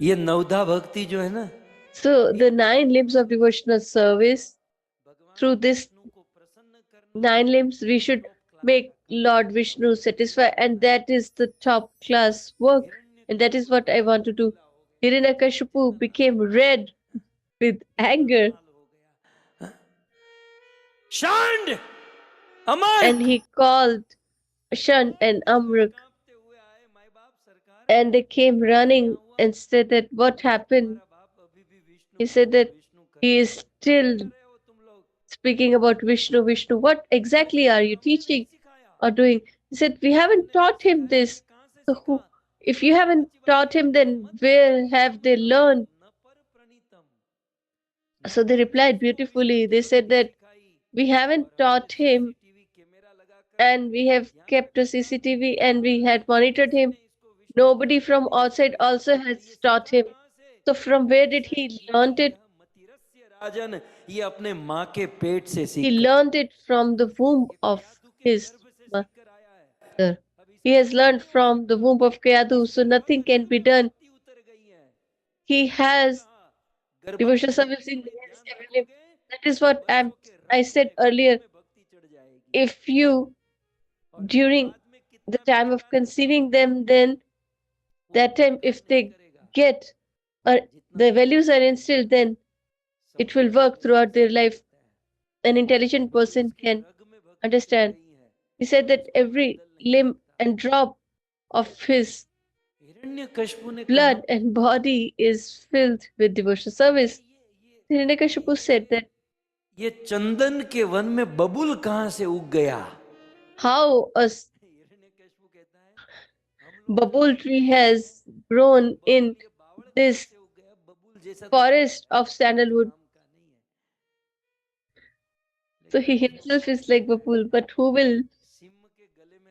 ये नवधा भक्ति जो है ना, so the 9 limbs of devotional service, through this 9 limbs we should make Lord Vishnu satisfied, and that is the top class work, and that is what I want to do. Hiranyakashipu became red with anger शांड Amar and he called Shan and Amruk, and they came running and said that what happened. He said that he is still speaking about Vishnu. Vishnu, what exactly are you teaching or doing? He said, we haven't taught him this. So who, if you haven't taught him, then where have they learned? So they replied beautifully. They said that we haven't taught him, and we have kept a CCTV and we had monitored him. Nobody from outside also has taught him. So from where did he learn it? राजन ये अपने माँ के पेट से He learned it from the womb of his mother. He has learned from the womb of Kayadu, so nothing can be done. He has devotional service in his every limb. That is what I said earlier. If you, during the time of conceiving them, then that time, if they get the values are instilled, then it will work throughout their life. An intelligent person can understand. He said that every limb and drop of his blood and body is filled with devotional service. Hiranyakashipu said that ये चंदन के one में बबूल कहां से उग गया? how a bubble tree has grown in this forest of sandalwood. So he himself is like Babul, but who will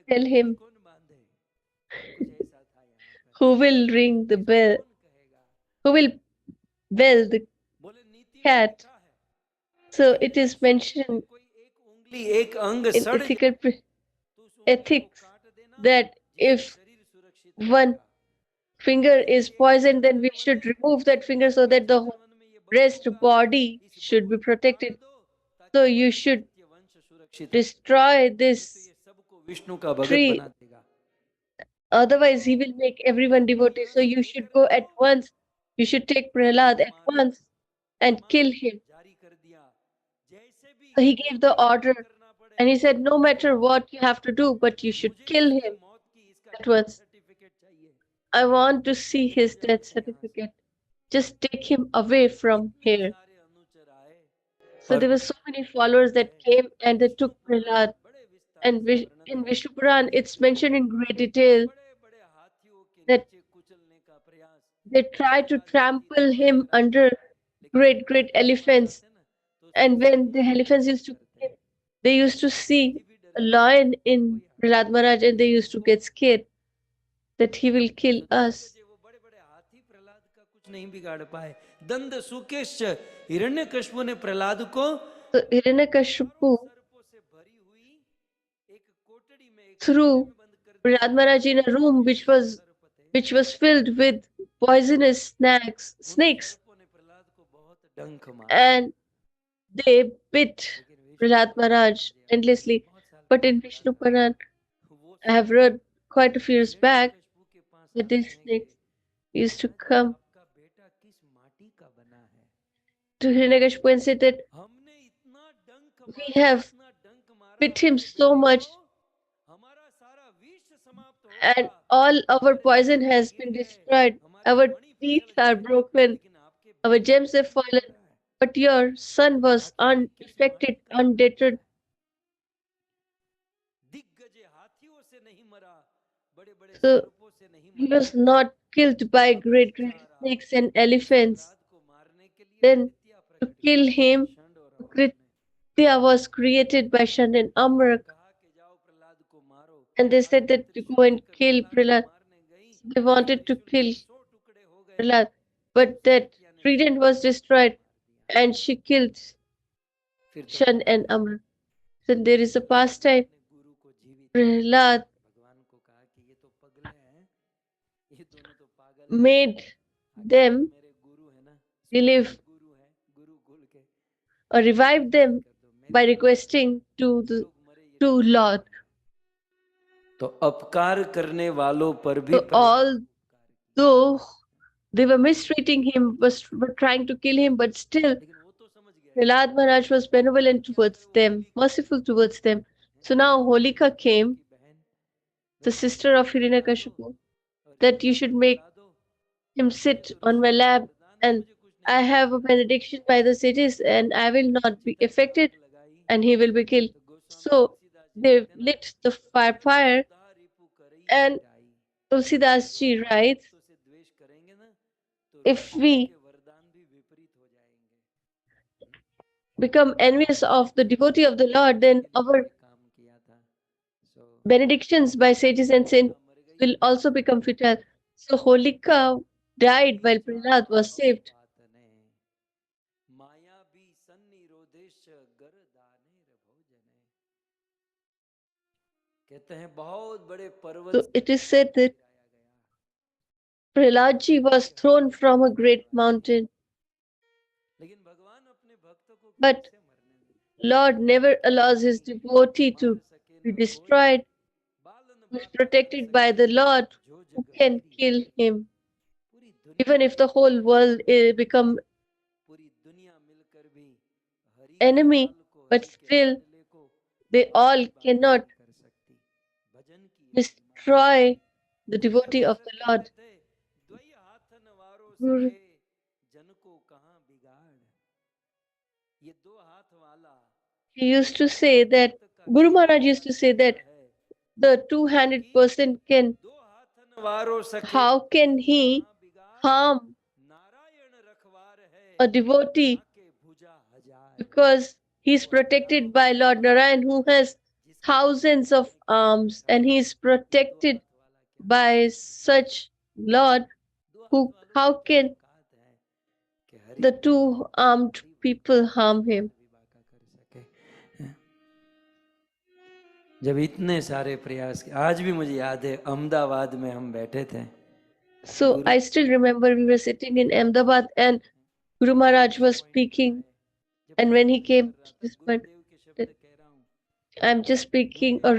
tell him? Who will ring the bell? Who will bell the cat? So it is mentioned in ethics that if one finger is poisoned, then we should remove that finger so that the rest body should be protected. So you should destroy this tree, otherwise he will make everyone devotee. So you should go at once. You should take Prahlad at once and kill him. So he gave the order and he said, no matter what you have to do, but you should kill him at once. I want to see his death certificate. Just take him away from here. So there were so many followers that came and they took Prahlad. And in Vishnu Puran, it's mentioned in great detail that they tried to trample him under great elephants. And when the elephants used to come, they used to see a lion in Prahlad Maharaj and they used to get scared that he will kill us. नहीं बिगाड़ पाए। दंड सुकेश हिरण्यकश्यप ने प्रहलाद को So Hiranyakashipu threw Prahlad Maharaj in a room which was filled with poisonous snakes, and they bit Prahlad Maharaj endlessly. But in Vishnu Puran, I have read quite a few years back that these snakes used to come to Hiranyakashipu and said that we have bit him so much and all our poison has been destroyed. Our teeth are broken, our gems have fallen, but your son was unaffected, undeterred. So he was not killed by great snakes and elephants. Then to kill him, Kritya was created by Shan and Amrak. And they said that to go and kill Prahlad. They wanted to kill Prahlad, but that trident was destroyed and she killed Shan and Amrak. Then there is a pastime. Prahlad made them relive or revive them by requesting to Lord. तो अपकार करने वालों पर भी So although they were mistreating him, were trying to kill him, but still Prahlad Maharaj was benevolent towards them, merciful towards them. So now Holika came, the sister of Hiranyakashipu, that you should make him sit on my lap and I have a benediction by the sages and I will not be affected and he will be killed. So they lit the fire and Tulsidas ji writes, if we become envious of the devotee of the Lord, then our benedictions by sages and saints will also become futile. So Holika died while Prahlad was saved. कहते हैं बहुत बड़े पर्वत So it is said that Prahlad ji was thrown from a great mountain, लेकिन भगवान अपने भक्तों को but कैसे मरने देते? Lord never allows his devotee to मार सके be ना कोई, destroyed, Balan who is Banka कर protected by सके the Lord, जो who jug can Hari. kill him. पूरी दुनिया Even if the whole world become पूरी दुनिया मिलकर भी हरि के enemy, लाल को, but हरि के still लाडले को they all बाकी बात cannot नहीं कर सकती। भजन की ये महिमा। destroy the Guru devotee of Maharaj the कहते Lord. थे, द्वय हाथन वारो Guru, सके जन को कहाँ बिगाड़। ये दो हाथ वाला he used to say that, Guru Maharaj used to say that the two-handed person can, दो हाथन वारो सके how can he कहाँ बिगाड़। harm नारायण रखवार है a devotee जाके भुजा हजार। because he is protected by Lord Narayan, who has thousands of arms, and he is protected by such Lord, who, how can the two-armed people harm him? जब इतने सारे प्रयास किए, आज भी मुझे याद है अहमदाबाद में हम बैठे थे। So I still remember we were sitting in Ahmedabad and Guru Maharaj was speaking, and when he came to this point, that I'm just speaking or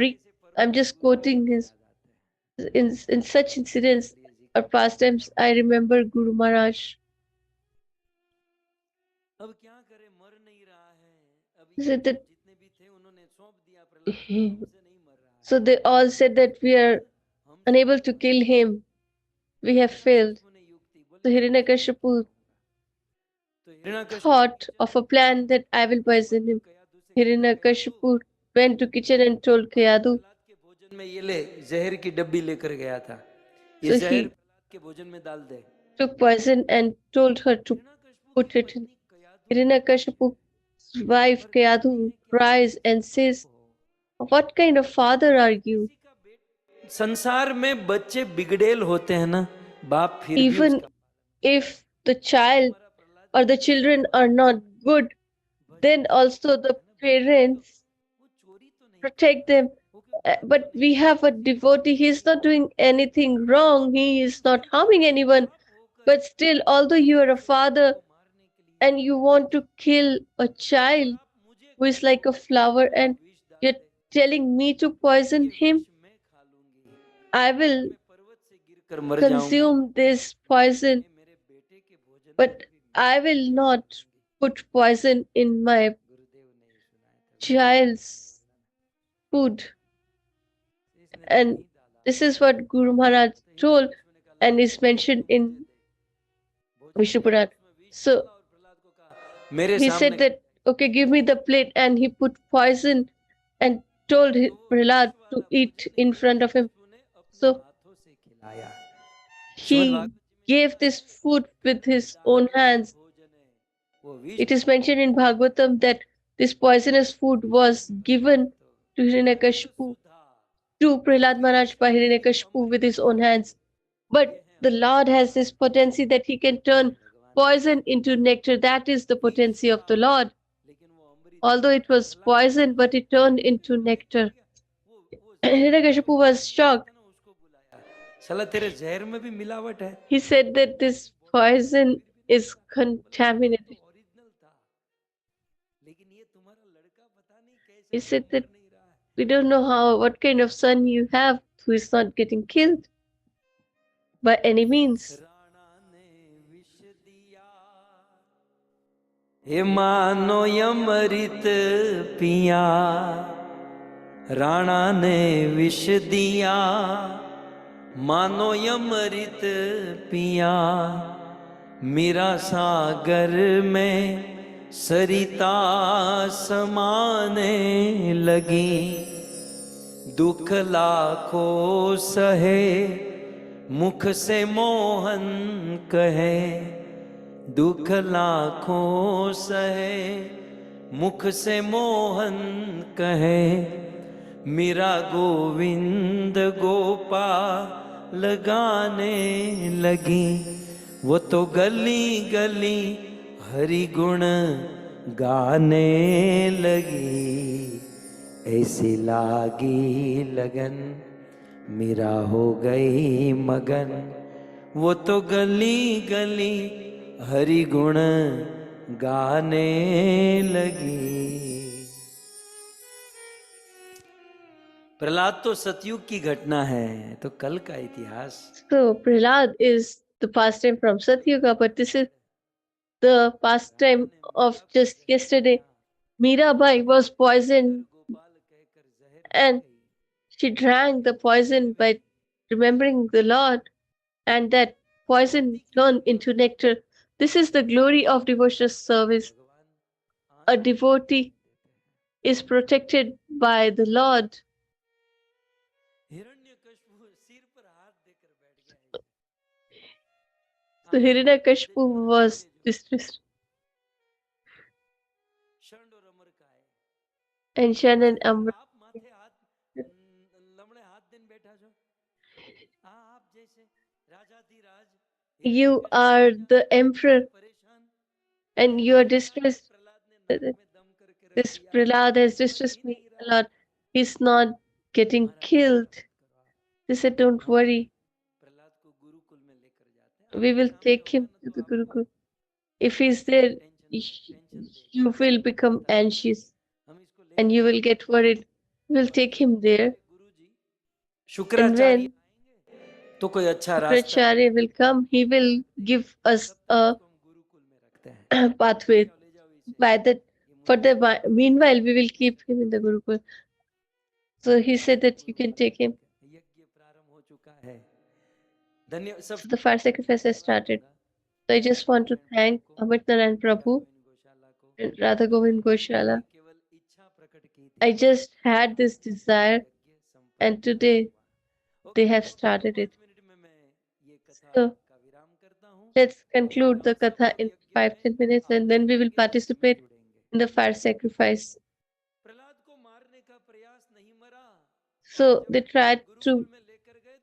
I'm just quoting his in such incidents or pastimes. I remember Guru Maharaj. अब क्या करे, मर नहीं रहा है। अब He said that, जितने भी थे उन्होंने सौंप दिया प्रहलाद को, हमसे नहीं मर रहा है। so they all said that we are unable to kill him. We have failed. So Hiranyakashipu thought of a plan that I will poison him. Hiranyakashipu went to kitchen and told Kayadu. Prahlad के भोजन में ये ले, जहर की डब्बी लेकर गया था, ये So जहर he प्रहलाद के भोजन में डाल दे। took poison and told her to put it in. Hiranyakashipu's wife Kayadu cries and says, "What kind of father are you? संसार में बच्चे बिगड़ेल होते हैं ना, बाप फिर भी Even उसका if the child or the children are not good, then also the parents protect them. But we have a devotee, he is not doing anything wrong, he is not harming anyone. But still, although you are a father and you want to kill a child who is like a flower and you're telling me to poison him, I will कर मर जाऊंगी, consume this poison, मेरे बेटे के भोजन but I will not put poison in my child's food." And this is what Guru Maharaj told and is mentioned in Vishnu Puran. So मेरे he सामने said that, okay, give me the plate, and he put poison and told Prahlad to eat in front of him. So हाथों से खिलाया। he gave this food with his own hands. वो विष It is mentioned in Bhagavatam that this poisonous food was given to Hiranyakashipu, to Prahlad Maharaj by Hiranyakashipu with his own hands. But the Lord has this potency that he can turn poison into nectar. That is the potency of the Lord. Although it was poison, but it turned into nectar. Hiranyakashipu was shocked. साला तेरे जहर में भी मिलावट है। He said that this poison is contaminated. लेकिन ये तुम्हारा लड़का पता नहीं कैसे He said that मर नहीं रहा है। we don't know what kind of son you have who is not getting killed by any means. Rana ने विष दिया, हे मानो यमृत पिया। राणा ने विष दिया, मानो यमृत पिया। मीरा सागर में सरिता समाने लगी। दुख लाखों सहे, मुख से मोहन कहे। दुख लाखों सहे, मुख से मोहन कहे। मेरा गोविंद गोपाल गाने लगी। वो तो गली गली हरि गुण गाने लगी। ऐसी लागी लगन मीरा हो गई मगन, वो तो गली गली हरि गुण गाने लगी। प्रहलाद तो सतयुग की घटना है, तो कल का इतिहास। So Prahlad is the pastime from Satyuga, but this is the pastime of just yesterday. Mirabai was poisoned and she drank the poison by remembering the Lord, and that poison turned into nectar. This is the glory of devotional service. A devotee is protected by the Lord. So Hiranyakashipu was distressed, and Shan and Amra, you are the emperor and you are distressed. This Prahlad has distressed me a lot. He's not getting killed. They said, don't worry. We will take him to the Gurukul. If he's there, you will become anxious and you will get worried. We'll take him there. And when तो कोई अच्छा रास्ता Pracharya will come, he will give us a pathway. By that, for the meanwhile, we will keep him in the Gurukul. So he said that you can take him. So the fire sacrifice has started. So I just want to thank Amit Narayan Prabhu and Radha Govind Goshala. I just had this desire, and today they have started it. So let's conclude the Katha in 5-10 minutes, and then we will participate in the fire sacrifice. So they tried to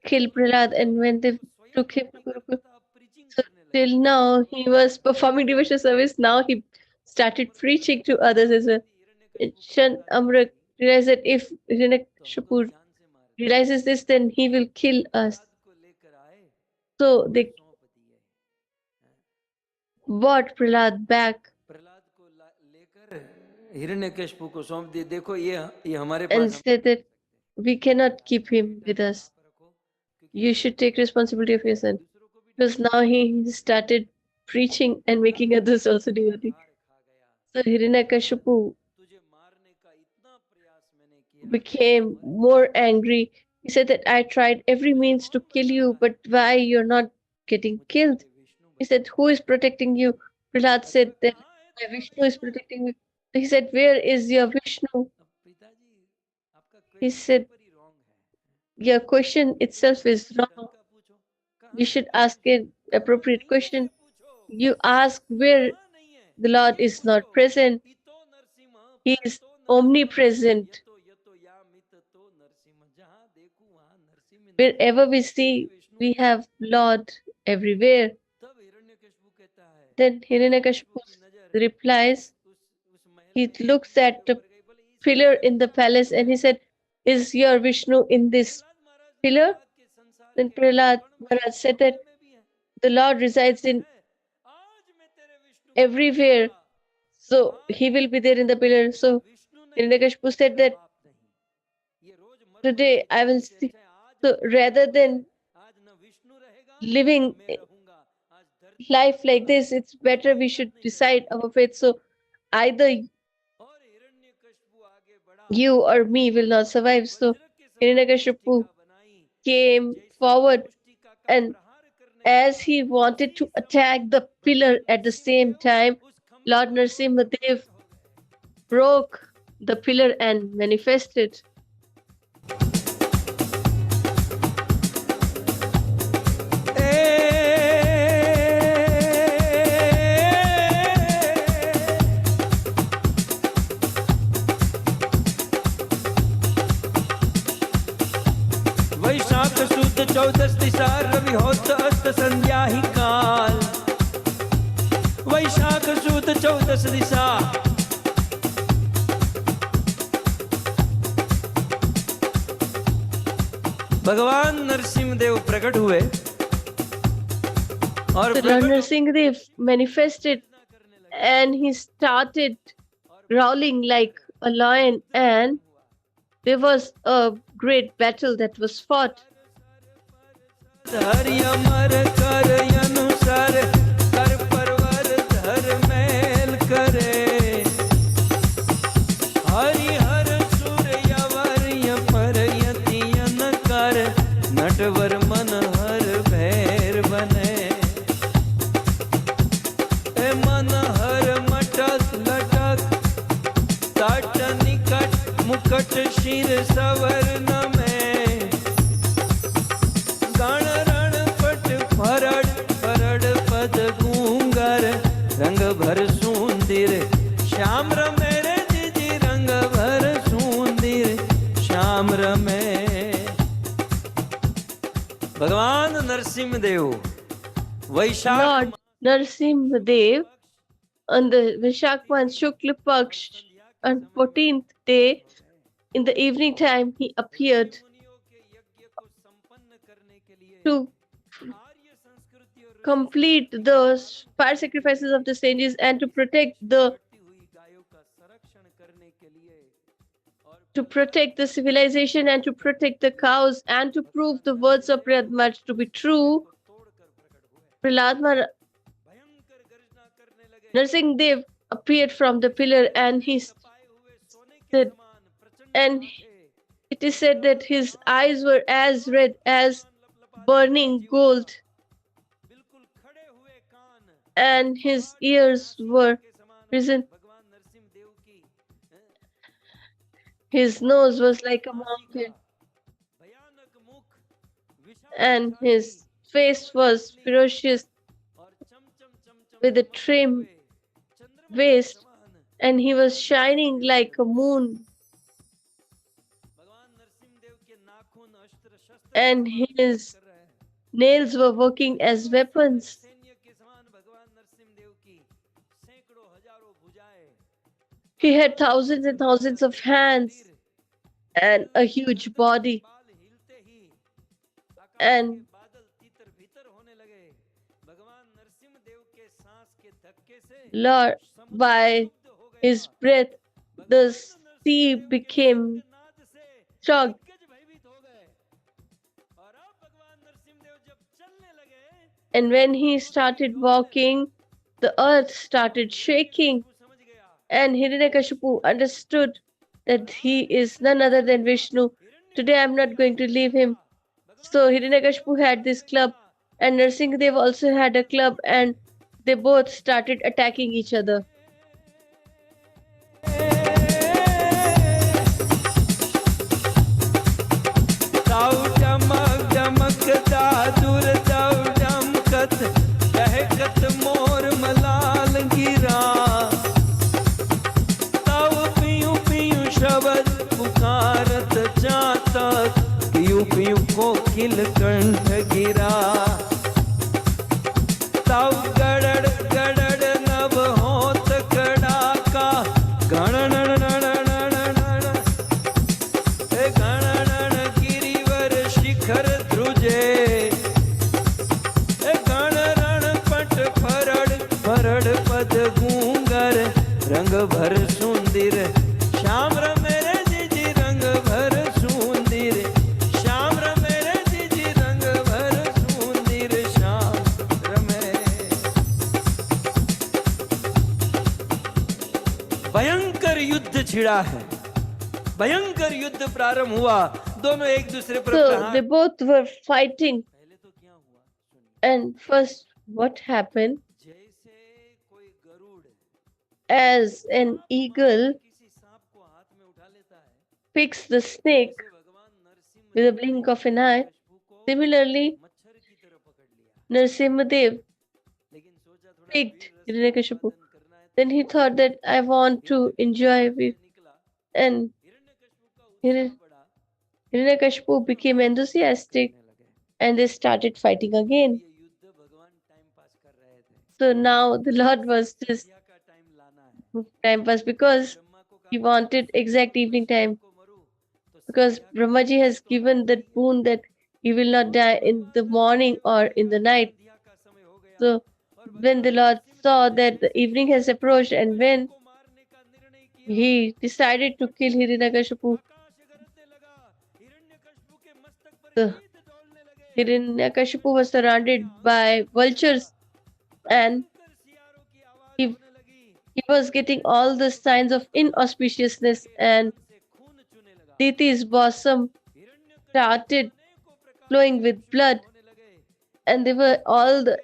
kill Prahlad, and when they took him to Gurukul, so till now he was performing devotional service. Now he started preaching to others as well. Shan Amra realized that if Hiranyakashipu realizes this, then he will kill us. So they brought Prahlad back Hiranyakashipu को सौंप दिए। देखो ये हमारे and pass said that we cannot keep him with us. You should take responsibility of your son. Because now he started preaching and making others also devotee. So Hiranyakashipu became more angry. He said that I tried every means to kill you, but why you're not getting killed? He said, who is protecting you? Prahlad said that my Vishnu is protecting me. He said, where is your Vishnu? He said, your question itself is wrong. You should ask an appropriate question. You ask where the Lord is not present. He is omnipresent. Wherever we see, we have Lord everywhere. Then Hiranyakashipu replies, he looks at the pillar in the palace and he said, is your Vishnu in this pillar? Then Prahlad Maharaj said that the Lord resides in everywhere. So he will be there in the pillar. So Hiranyakashipu said that today I will see. So rather than living life like this, it's better we should decide our fate. So either you or me will not survive. So Hiranyakashipu came forward, and as he wanted to attack the pillar at the same time, Lord Narsimha Dev broke the pillar and manifested. वैशाख शुद्ध 14 दिशा रवि होत अस्त संध्या ही काल। वैशाख शुद्ध 14 दिशा भगवान नरसिंह देव प्रकट हुए और The Lord Narsimha manifested and he started growling like a lion, and there was a great battle that was fought. Hari अमर कर अनुसार कर परवर धर मेल करे हरि हर सुर यवर य पर यतियन कर नटवर मन हर भैर बने ए मन हर मटक लटक तट निकट मुकट शिर सवर्ण में गण रण पट फरड़ फरड़ पद गूंगर रंग भर सुंदर श्याम रमे रे जिजी रंग भर सुंदर श्याम रमे भगवान नरसिंह देव वैशाख Lord Narsimha Dev on the Vishakwan Shukla Paksh on 14th day in the evening time he appeared to complete the fire sacrifices of the sages and to protect the civilization and to protect the cows and to prove the words of Prahlad Maharaj to be true. Prahlad Maharaj Narsimha Dev appeared from the pillar and he said, and it is said that his eyes were as red as burning gold and his ears were risen. His nose was like a mountain and his face was ferocious with a trim waist and he was shining like a moon and his nails were working as weapons. He had thousands and thousands of hands and a huge body. And Lord, by his breath, the sea became shocked. And when he started walking, the earth started shaking. And Hiranyakashipu understood that he is none other than Vishnu. Today I am not going to leave him. So Hiranyakashipu had this club and Narsimha Dev also had a club and they both started attacking each other. कोकिल कंठ गिरा तब गड़ड़ गड़ड़ नभ होत कड़ाका गणन गणन गिरिवर शिखर ध्रुजे गणरण पट फरड़ फरड़ पद गूंगर रंग भर सुंदर श्याम रमे रे जिजी रंग भर सुंदर श्याम रमे रे जिजी रंग भर सुंदर श्याम रमे भयंकर युद्ध छिड़ा है भयंकर युद्ध प्रारंभ हुआ दोनों एक दूसरे पर So they both were fighting. And first, what happened? As an eagle picks the snake with a blink of an eye, similarly, Narsimha Dev picked Hiranyakashipu. Then he thought that I want to enjoy it. And Hiranyakashipu became enthusiastic and they started fighting again. So now the Lord was just time pass because he wanted exact evening time. Because Brahmaji has given that boon that he will not die in the morning or in the night. So when the Lord saw that the evening has approached, and when he decided to kill Hiranyakashipu, the Hiranyakashipu was surrounded by vultures, and he was getting all the signs of inauspiciousness, and Diti's bosom started flowing with blood, and there were all the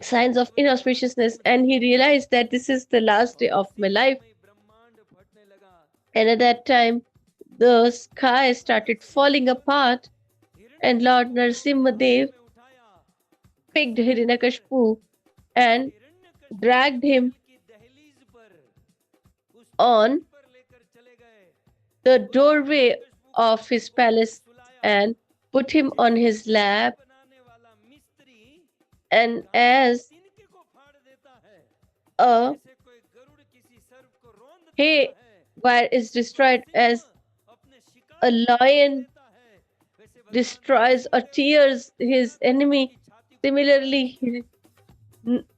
signs of inauspiciousness, and he realized that this is the last day of my life. And at that time, the sky started falling apart, and Lord Narsimha Dev picked Hiranyakashipu and dragged him on the doorway of his palace and put him on his lap. And as a hay wire is destroyed, as a lion destroys or tears his enemy, similarly,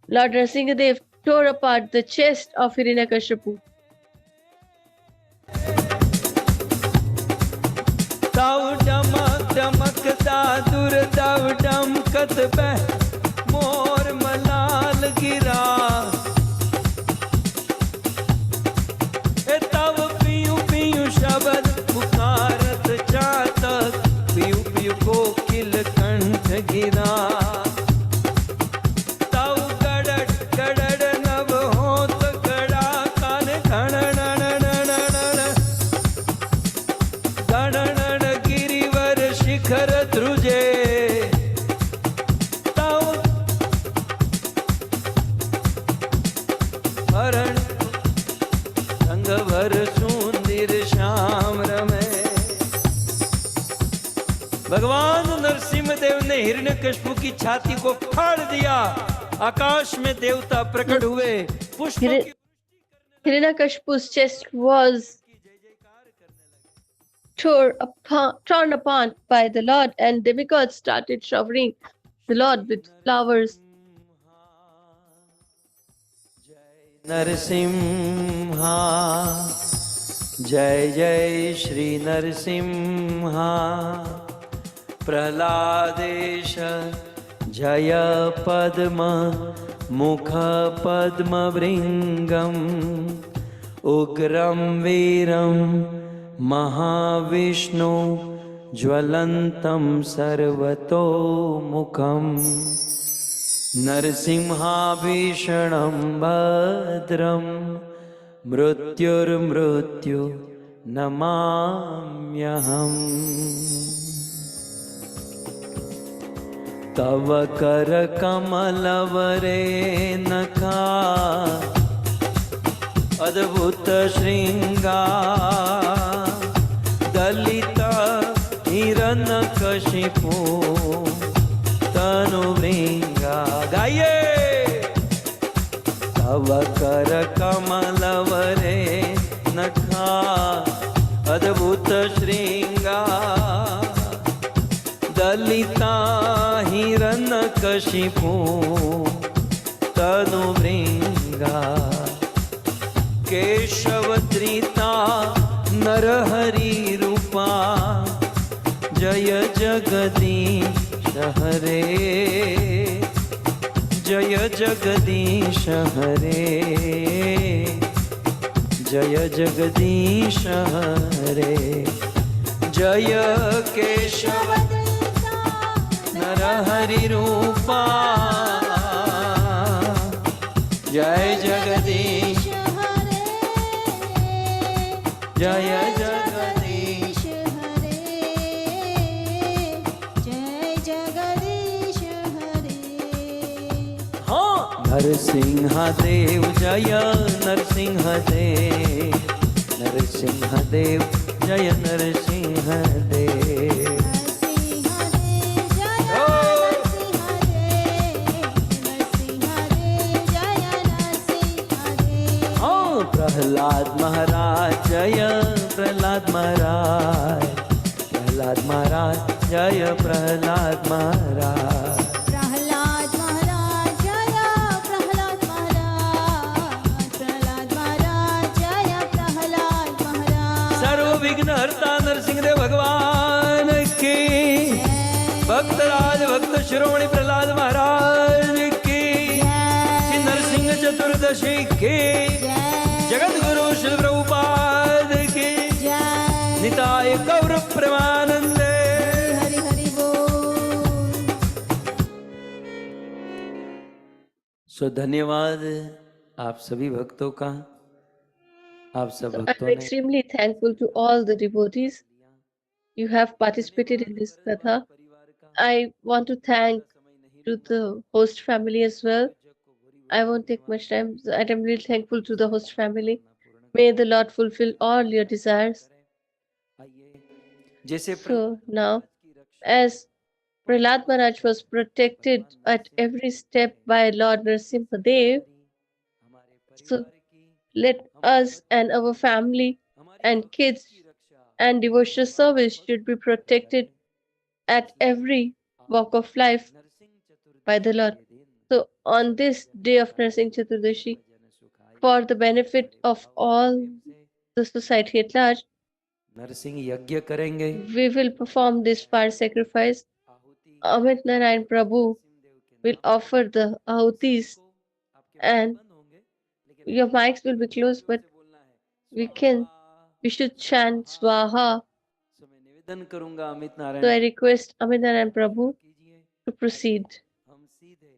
Lord Narsimha Dev tore apart the chest of Hiranyakashipu. ताव डमक डमकता दूर ताव डमकत बह मोर मलाल गिरा तव पियू पियू शब्द पुकारत चातक पियू पियू कोकिल कंठ गिरा तव गड़ट गड़ड़ नभ होत गड़ा कान घणण गणण गिरिवर शिखर ध्रुजे तव हरण संगवर सुंदर श्याम रमे। भगवान नरसिंह देव ने हिरण्यकश्यप की छाती को फाड़ दिया। आकाश में देवता प्रकट हुए। पुष्पों की Hiranyakashipu's chest was torn apart by the Lord, and demigods started showering the Lord with flowers. Narasimha जय जय श्री नरसिंहा प्रहलादेश जय पद्म मुख पद्म भृंगम उग्रम वीरम महाविष्णु ज्वलंतं सर्वतो मुखम नरसिंहाभीषणं भद्रं मृत्युर्मृत्यु नमाम्यहम्। तव कर कमलवरे नखा अद्भुत श्रृंगार दलिता हिरण्यकशिपु तनु भृंगा। गाइए तव कर कमलवरे नखा अद्भुत श्रृंगार दलिता हिरण्यकशिपु तनु भृंगा। केशवधृता नरहरि रूपा जय जगदीश हरे जय जगदीश हरे जय जगदीश हरे जय केशव नरहरि रूपा जय जगदीश जय जगदीश हरे जय जगदीश हरे। हाँ नरसिंह देव जय नरसिंह देव नरसिंह देव जय नरसिंह देव प्रहलाद महाराज जय प्रहलाद महाराज प्रहलाद महाराज, जय प्रहलाद महाराज। प्रहलाद महाराज जय प्रहलाद महाराज, प्रहलाद महाराज जय प्रहलाद महाराज। सर्व विघ्न हरता नरसिंह देव भगवान की, भक्तराज भक्त शिरोमणि प्रहलाद महाराज की, श्री नरसिंह चतुर्दशी की, जगत गुरु श्री प्रभुपाद की, निताय गौर प्रेमानंद। हरि हरि बोल। सो धन्यवाद आप सभी भक्तों का, आप सब So I'm भक्तों ने extremely thankful to all the devotees. You have participated in this Katha. I want to thank to the host family as well. I won't take much time. I'm really thankful to the host family. May the Lord fulfill all your desires. जैसे So now, as Prahlad Maharaj was protected at every step by Lord Narsimha Dev, so let us and our family and kids and devotional service should be protected at every walk of life by the Lord. So on this day of Narsingh Chaturdashi, for the benefit of all the society at large, Narasimha यज्ञ करेंगे। we will perform this fire sacrifice. Amit Narayan Prabhu will offer the ahutis, and your mics will be closed, but we should chant Swaha. सो मैं निवेदन करूंगा Amit So I Narayan request Amit Narayan Prabhu कीजिए। to proceed. हम सीधे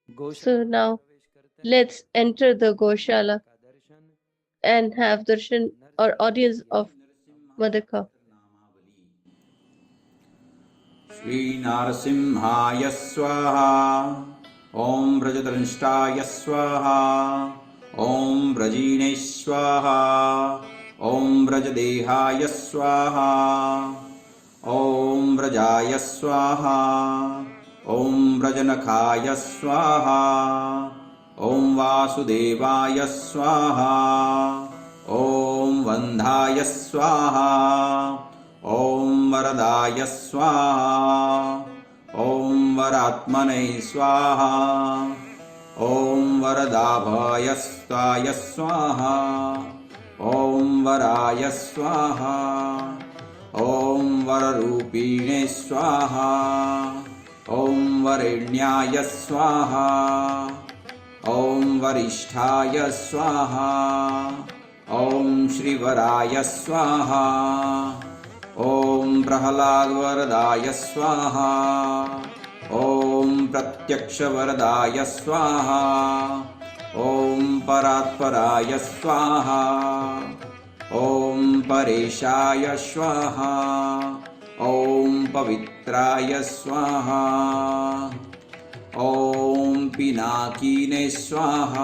गौशाला So now प्रवेश करते हैं। let's enter the Goshala का दर्शन and have darshan or audience of Mother Cow. Shri नारसिंहाय स्वाहा, ओम व्रजदंष्टाय स्वाहा, ओम व्रजीने स्वाहा, ओम व्रजदेहाय स्वाहा, ओम व्रजाय स्वाहा, ओम व्रजनखाय स्वाहा, ओम वासुदेवाय स्वाहा, ओम वन्धाय स्वाहा, ओम वरदाय स्वाहा, ओम वरात्मने स्वाहा, ओम वरदाभाय स्वाहा, ओम वराय स्वाहा, ओम वररूपिणे स्वाहा, ओम वरेण्याय स्वाहा, ओम वरिष्ठाय स्वाहा, ओम श्रीवराय स्वाहा, ओम प्रहलाद वरदाय स्वाहा, ओम प्रत्यक्ष वरदाय स्वाहा, ओम परात्पराय स्वाहा, ओम परेशाय स्वाहा, ओम पवित्राय स्वाहा, ओम पिनाकिने स्वाहा।